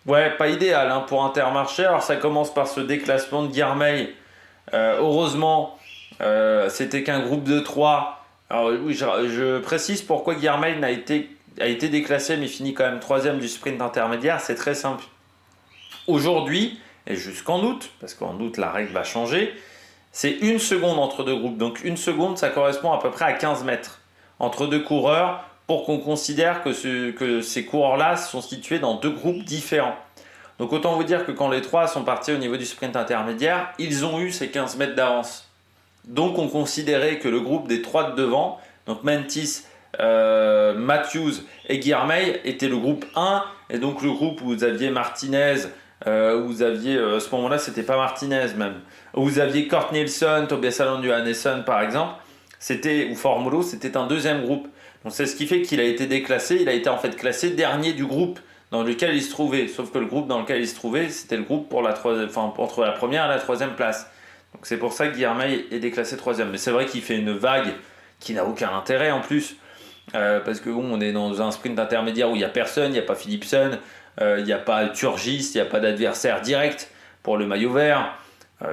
pas idéale pour Intermarché. Alors ça commence par ce déclassement de Guilhermet. Heureusement, c'était qu'un groupe de 3. Alors oui, je précise pourquoi Guilhermet a été déclassé mais finit quand même 3e du sprint intermédiaire. C'est très simple. Aujourd'hui, et jusqu'en août, parce qu'en août la règle va changer, c'est 1 seconde entre deux groupes. Donc 1 seconde, ça correspond à peu près à 15 mètres entre deux coureurs pour qu'on considère que ces coureurs-là sont situés dans 2 groupes différents. Donc autant vous dire que quand les 3 sont partis au niveau du sprint intermédiaire, ils ont eu ces 15 mètres d'avance. Donc on considérait que le groupe des 3 de devant, donc Mentis, Matthews et Guilhermet, était le groupe 1, et donc le groupe où vous aviez Martinez, où vous aviez, à ce moment-là c'était pas Martinez même, où vous aviez Kort Nielsen, Tobias Alon Johannesson par exemple, ou Formolo, c'était un deuxième groupe. Donc c'est ce qui fait qu'il a été déclassé, il a été en fait classé dernier du groupe dans lequel il se trouvait, sauf que le groupe dans lequel il se trouvait, c'était le groupe pour entre la première et la 3e place. Donc c'est pour ça que Guilhermet est déclassé 3e. Mais c'est vrai qu'il fait une vague qui n'a aucun intérêt en plus, parce que on est dans un sprint intermédiaire où il n'y a personne, il n'y a pas Philipsen, il n'y a pas Turgis, il n'y a pas d'adversaire direct pour le maillot vert.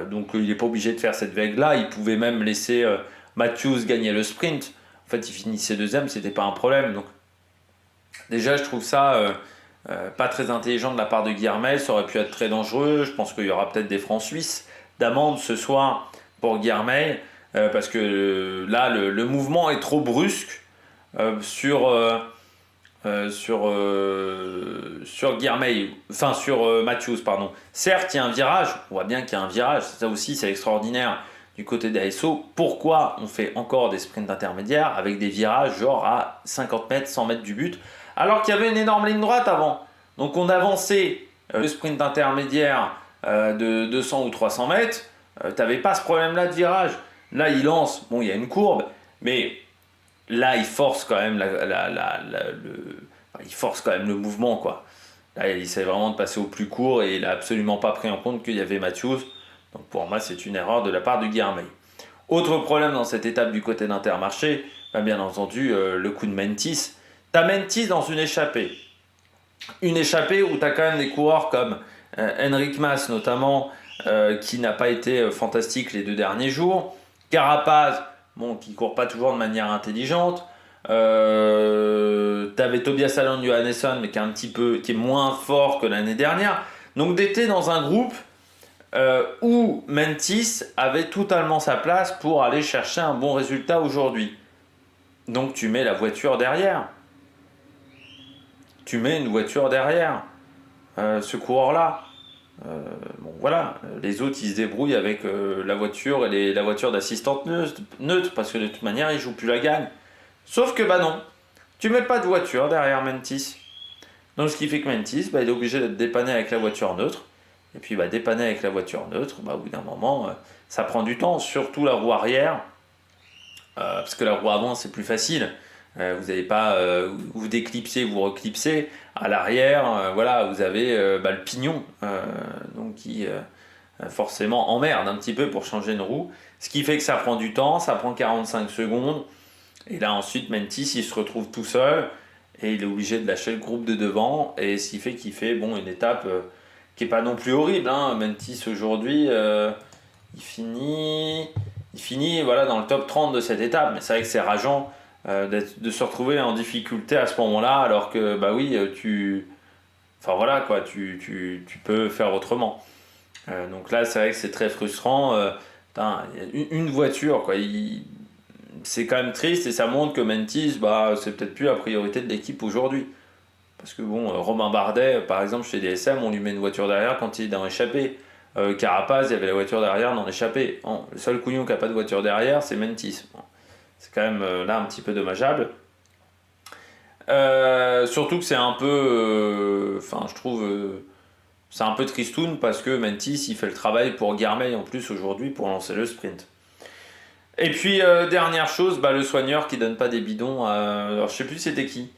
Donc il n'est pas obligé de faire cette vague-là. Il pouvait même laisser Matthews gagner le sprint. En fait, il finissait 2e, c'était pas un problème. Donc déjà, je trouve ça pas très intelligent de la part de Guilhermet. Ça aurait pu être très dangereux. Je pense qu'il y aura peut-être des francs suisses d'amende ce soir pour Guilhermet, parce que là, le mouvement est trop brusque sur Guilhermet, enfin sur Matthews, pardon. Certes, il y a un virage, on voit bien qu'il y a un virage, ça aussi c'est extraordinaire du côté d'ASO. Pourquoi on fait encore des sprints intermédiaires avec des virages genre à 50 mètres, 100 mètres du but, alors qu'il y avait une énorme ligne droite avant. Donc on avançait le sprint intermédiaire de 200 ou 300 mètres, tu n'avais pas ce problème-là de virage. Là, il lance, bon, il y a une courbe, mais là, il force quand même il force quand même le mouvement, quoi. Là, il essaie vraiment de passer au plus court et il n'a absolument pas pris en compte qu'il y avait Matthews. Donc pour moi, c'est une erreur de la part de Guilhermet. Autre problème dans cette étape du côté d'Intermarché, bien entendu, le coup de Mentis. Tu as Mentis dans une échappée. Une échappée où tu as quand même des coureurs comme Enric Mas notamment, qui n'a pas été fantastique les 2 derniers jours. Carapaz, qui ne court pas toujours de manière intelligente. T'avais Tobias Alon Johannesson, mais qui est moins fort que l'année dernière. Donc d'été dans un groupe où Mentis avait totalement sa place pour aller chercher un bon résultat aujourd'hui. Donc tu mets la voiture derrière. tu mets une voiture derrière ce coureur-là. Bon voilà, les autres ils se débrouillent avec la voiture et la voiture d'assistante neutre parce que de toute manière ils jouent plus la gagne. Sauf que bah non, tu mets pas de voiture derrière Mentis. Donc ce qui fait que Mentis il est obligé d'être dépanné avec la voiture neutre. Et puis dépanner avec la voiture neutre, au bout d'un moment ça prend du temps, surtout la roue arrière, parce que la roue avant c'est plus facile. Vous n'avez pas vous déclipsez, vous reclipsez. À l'arrière, voilà, vous avez le pignon, donc qui forcément emmerde un petit peu pour changer une roue. Ce qui fait que ça prend du temps, ça prend 45 secondes. Et là ensuite, Mentis, il se retrouve tout seul et il est obligé de lâcher le groupe de devant. Et ce qui fait qu'il fait une étape qui n'est pas non plus horrible. Mentis aujourd'hui, il finit voilà, dans le top 30 de cette étape. Mais c'est vrai que c'est rageant. De se retrouver en difficulté à ce moment-là, alors que tu peux faire autrement. Donc là, c'est vrai que c'est très frustrant. Il y a une voiture, quoi. C'est quand même triste et ça montre que Mentis, c'est peut-être plus la priorité de l'équipe aujourd'hui. Parce que Romain Bardet, par exemple, chez DSM, on lui met une voiture derrière quand il est dans l'échappée. Carapaz, il y avait la voiture derrière dans l'échappée. Le seul couillon qui n'a pas de voiture derrière, c'est Mentis. C'est quand même là un petit peu dommageable. Surtout que c'est un peu. Je trouve. C'est un peu tristoun parce que Mentis il fait le travail pour Guermeil en plus aujourd'hui pour lancer le sprint. Et puis, dernière chose, le soigneur qui donne pas des bidons. Alors, je sais plus c'était qui.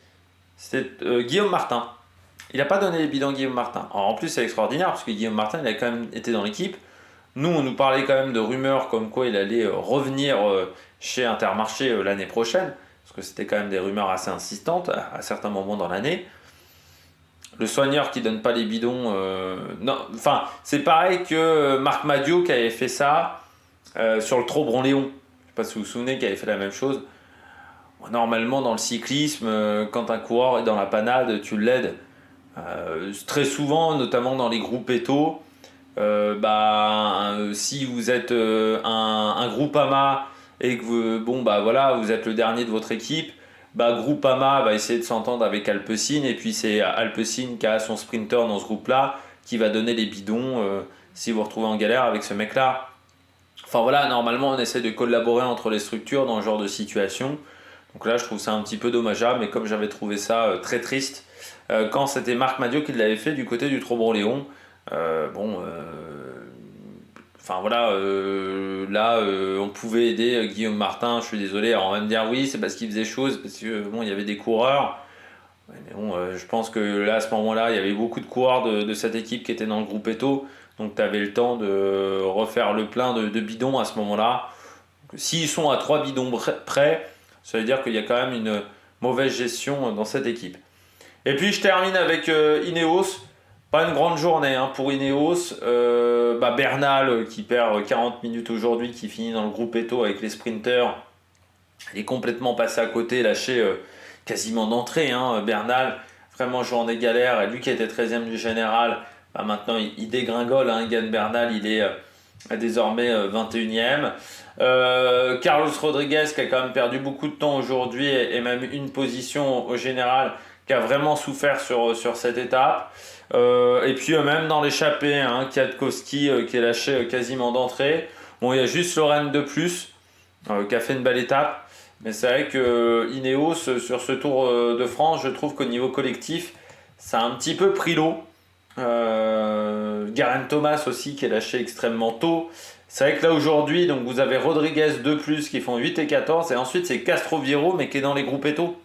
C'était Guillaume Martin. Il n'a pas donné les bidons Guillaume Martin. Alors, en plus, c'est extraordinaire parce que Guillaume Martin il a quand même été dans l'équipe. Nous, on nous parlait quand même de rumeurs comme quoi il allait revenir chez Intermarché l'année prochaine, parce que c'était quand même des rumeurs assez insistantes à certains moments dans l'année. Le soigneur qui donne pas les bidons, c'est pareil que Marc Madiot qui avait fait ça sur le Tros-Bron-Léon. Je ne sais pas si vous vous souvenez, qui avait fait la même chose. Normalement, dans le cyclisme, quand un coureur est dans la panade, tu l'aides. Très souvent, notamment dans les groupes étaux. Si vous êtes un Groupama et que vous êtes le dernier de votre équipe, Groupama va essayer de s'entendre avec Alpecin et puis c'est Alpecin qui a son sprinter dans ce groupe-là qui va donner les bidons si vous vous retrouvez en galère avec ce mec-là. Enfin voilà, normalement on essaie de collaborer entre les structures dans ce genre de situation. Donc là je trouve ça un petit peu dommageable, mais comme j'avais trouvé ça très triste quand c'était Marc Madiot qui l'avait fait du côté du Tros-Bron-Léon. On pouvait aider Guillaume Martin, je suis désolé. Alors on va me dire oui, c'est parce qu'il faisait chose, parce que il y avait des coureurs. Ouais, mais je pense que là, à ce moment-là, il y avait beaucoup de coureurs de cette équipe qui étaient dans le groupe Eto, donc tu avais le temps de refaire le plein de bidons à ce moment-là. S'ils sont à 3 bidons près, ça veut dire qu'il y a quand même une mauvaise gestion dans cette équipe. Et puis je termine avec Ineos. Pas une grande journée pour Ineos. Bernal qui perd 40 minutes aujourd'hui, qui finit dans le groupe Eto avec les sprinters. Il est complètement passé à côté, lâché quasiment d'entrée. Bernal, vraiment journée galère. Et lui qui était 13e du général, maintenant il dégringole. Egan Bernal, il est désormais 21e. Carlos Rodriguez qui a quand même perdu beaucoup de temps aujourd'hui et même une position au général, qui a vraiment souffert sur cette étape. Et puis même dans l'échappée, Kwiatkowski qui est lâché quasiment d'entrée. Il y a juste Lorraine de plus qui a fait une belle étape. Mais c'est vrai que Ineos, sur ce Tour de France, je trouve qu'au niveau collectif, ça a un petit peu pris l'eau. Geraint Thomas aussi qui est lâché extrêmement tôt. C'est vrai que là aujourd'hui, donc vous avez Rodriguez 2+, qui font 8 et 14. Et ensuite c'est Castroviero, mais qui est dans les groupes Eto.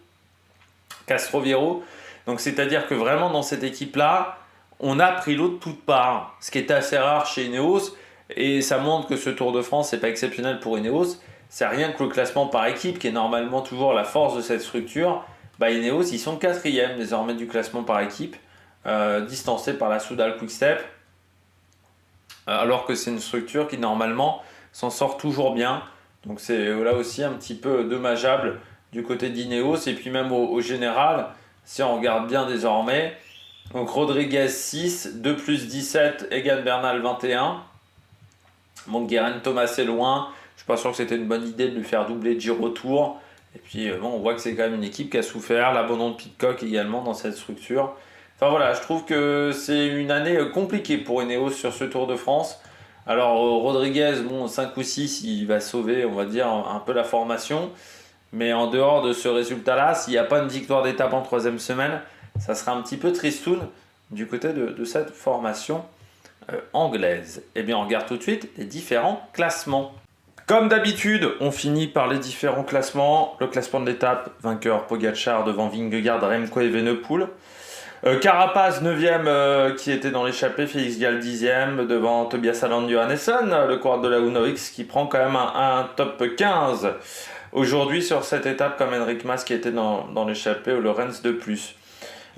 Castroviero. Donc c'est-à-dire que vraiment dans cette équipe-là, on a pris l'eau de toutes parts, ce qui est assez rare chez Ineos, et ça montre que ce Tour de France n'est pas exceptionnel pour Ineos. C'est rien que le classement par équipe, qui est normalement toujours la force de cette structure. Ineos, ils sont 4e désormais du classement par équipe, distancés par la Soudal Quick-Step, alors que c'est une structure qui normalement s'en sort toujours bien. Donc c'est là aussi un petit peu dommageable du côté d'Ineos, et puis même au général. Si on regarde bien désormais, donc Rodriguez 6, 2+17, Egan Bernal 21. Geraint Thomas est loin. Je suis pas sûr que c'était une bonne idée de lui faire doubler Giro Tour. Et puis on voit que c'est quand même une équipe qui a souffert, l'abandon de Pidcock également dans cette structure. Enfin voilà, je trouve que c'est une année compliquée pour Ineos sur ce Tour de France. Alors Rodriguez, 5 ou 6, il va sauver, on va dire, un peu la formation. Mais en dehors de ce résultat-là, s'il n'y a pas une victoire d'étape en troisième semaine, ça sera un petit peu tristoun du côté de cette formation anglaise. Eh bien, on regarde tout de suite les différents classements. Comme d'habitude, on finit par les différents classements. Le classement de l'étape, vainqueur Pogačar devant Vingegaard, Remco Evenepoel. Carapaz 9e qui était dans l'échappée, Félix Gall 10e devant Tobias Allan Johannesson, le coureur de la Uno X qui prend quand même un top 15 aujourd'hui sur cette étape comme Enric Mas qui était dans l'échappée au Lorenz de plus.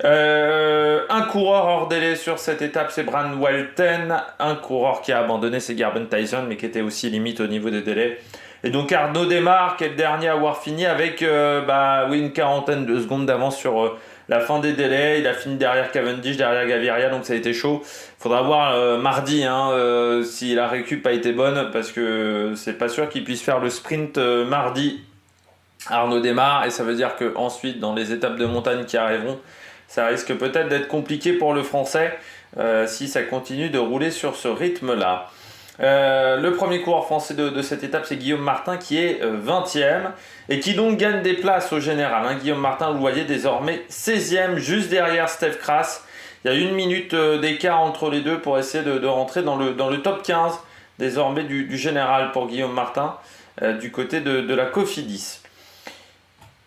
Un coureur hors délai sur cette étape, c'est Bran Welten. Un coureur qui a abandonné, c'est Gerben Tyson, mais qui était aussi limite au niveau des délais. Et donc Arnaud Démare, qui est le dernier à avoir fini avec une quarantaine de secondes d'avance sur la fin des délais. Il a fini derrière Cavendish, derrière Gaviria, donc ça a été chaud. Faudra voir mardi si la récup a été bonne, parce que c'est pas sûr qu'il puisse faire le sprint mardi. Arnaud Démare, et ça veut dire qu'ensuite, dans les étapes de montagne qui arriveront, ça risque peut-être d'être compliqué pour le Français si ça continue de rouler sur ce rythme-là. Le premier coureur français de cette étape, c'est Guillaume Martin qui est 20e et qui donc gagne des places au général. Guillaume Martin, vous le voyez, désormais 16e, juste derrière Steph Kras. Il y a 1 minute d'écart entre les deux pour essayer de rentrer dans le top 15 désormais du général pour Guillaume Martin du côté de la Cofidis.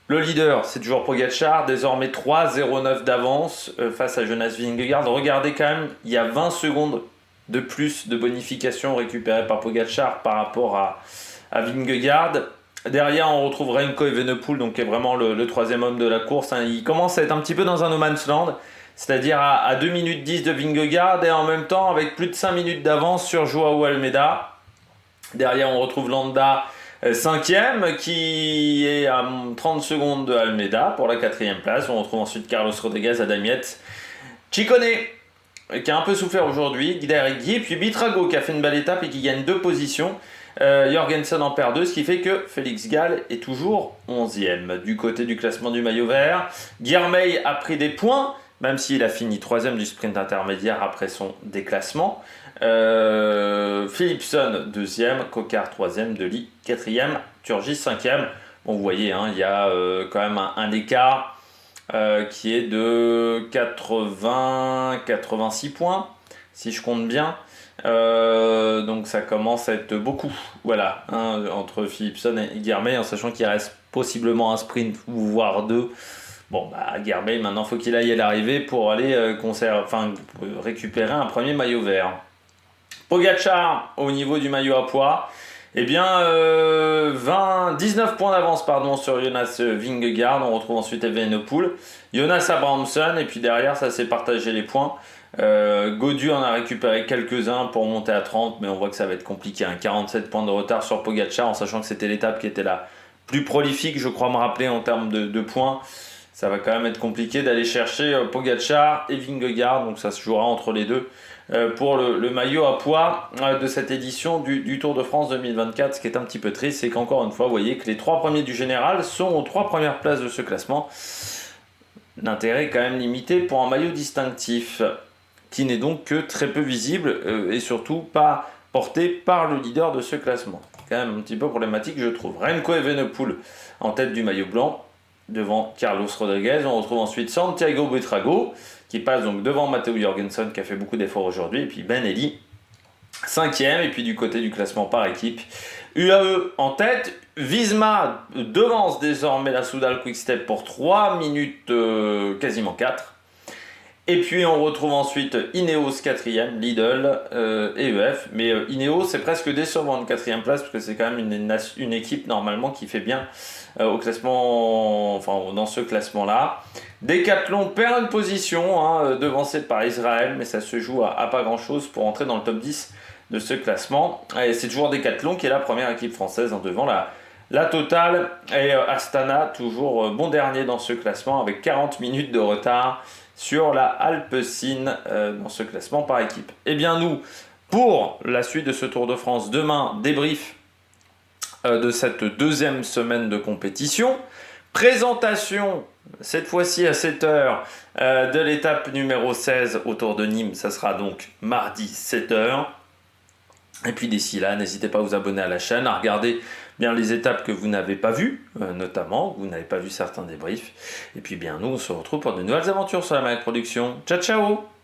Le leader, c'est toujours Pogačar, désormais 3,09 d'avance face à Jonas Vingegaard. Regardez quand même, il y a 20 secondes de plus de bonification récupérée par Pogačar par rapport à Vingegaard. Derrière, on retrouve Remco Evenepoel, donc qui est vraiment le troisième homme de la course. Il commence à être un petit peu dans un no man's land, c'est-à-dire à 2 minutes 10 de Vingegaard et en même temps avec plus de 5 minutes d'avance sur Joao Almeida. Derrière, on retrouve Landa, 5e, qui est à 30 secondes de Almeida pour la 4e place. On retrouve ensuite Carlos Rodriguez, Adam Yates, Ciccone, qui a un peu souffert aujourd'hui, Derek Guy, puis Buitrago qui a fait une belle étape et qui gagne 2 positions. Jorgensen en perd 2, ce qui fait que Félix Gall est toujours 11e. Du côté du classement du maillot vert, Guilherme a pris des points, même s'il a fini 3e du sprint intermédiaire après son déclassement. Philipsen 2e, Coquard 3e, Dely 4e, Turgis 5e. Bon, vous voyez, il y a quand même un écart qui est de 86 points, si je compte bien. Donc ça commence à être beaucoup, voilà, entre Philipsen et Guilherme, en sachant qu'il reste possiblement un sprint, voire 2. Bon, Guilherme, maintenant, faut qu'il aille à l'arrivée pour aller récupérer un premier maillot vert. Pogačar, au niveau du maillot à pois, 19 points d'avance sur Jonas Vingegaard. On retrouve ensuite Evenepoel, Jonas Abrahamsson, et puis derrière, ça s'est partagé les points. Gaudu en a récupéré quelques-uns pour monter à 30, mais on voit que ça va être compliqué. 47 points de retard sur Pogačar, en sachant que c'était l'étape qui était la plus prolifique, je crois me rappeler, en termes de points. Ça va quand même être compliqué d'aller chercher Pogačar et Vingegaard, donc ça se jouera entre les deux pour le maillot à pois de cette édition du Tour de France 2024. Ce qui est un petit peu triste, c'est qu'encore une fois, vous voyez que les 3 premiers du général sont aux 3 premières places de ce classement. L'intérêt est quand même limité pour un maillot distinctif, qui n'est donc que très peu visible et surtout pas porté par le leader de ce classement. Quand même un petit peu problématique, je trouve. Remco Evenepoel en tête du maillot blanc, devant Carlos Rodriguez. On retrouve ensuite Santiago Buitrago, qui passe donc devant Matteo Jorgensen, qui a fait beaucoup d'efforts aujourd'hui, et puis Ben Eli, 5e, et puis du côté du classement par équipe, UAE en tête, Visma devance désormais la Soudal Quick-Step pour 3 minutes, quasiment 4. Et puis on retrouve ensuite Ineos 4e, Lidl et EF. Mais Ineos c'est presque décevant une 4e place, parce que c'est quand même une équipe normalement qui fait bien au classement, dans ce classement-là. Decathlon perd une position, devancé par Israël, mais ça se joue à pas grand-chose pour entrer dans le top 10 de ce classement. Et c'est toujours Decathlon qui est la première équipe française devant la Total. Et Astana, toujours bon dernier dans ce classement, avec 40 minutes de retard sur la Alpecin dans ce classement par équipe. Et bien nous, pour la suite de ce Tour de France, demain, débrief de cette deuxième semaine de compétition. Présentation, cette fois-ci à 7h, de l'étape numéro 16 autour de Nîmes. Ça sera donc mardi 7h. Et puis d'ici là, n'hésitez pas à vous abonner à la chaîne, à regarder bien les étapes que vous n'avez pas vues, notamment, vous n'avez pas vu certains débriefs. Et puis bien nous, on se retrouve pour de nouvelles aventures sur la Manette Production. Ciao ciao!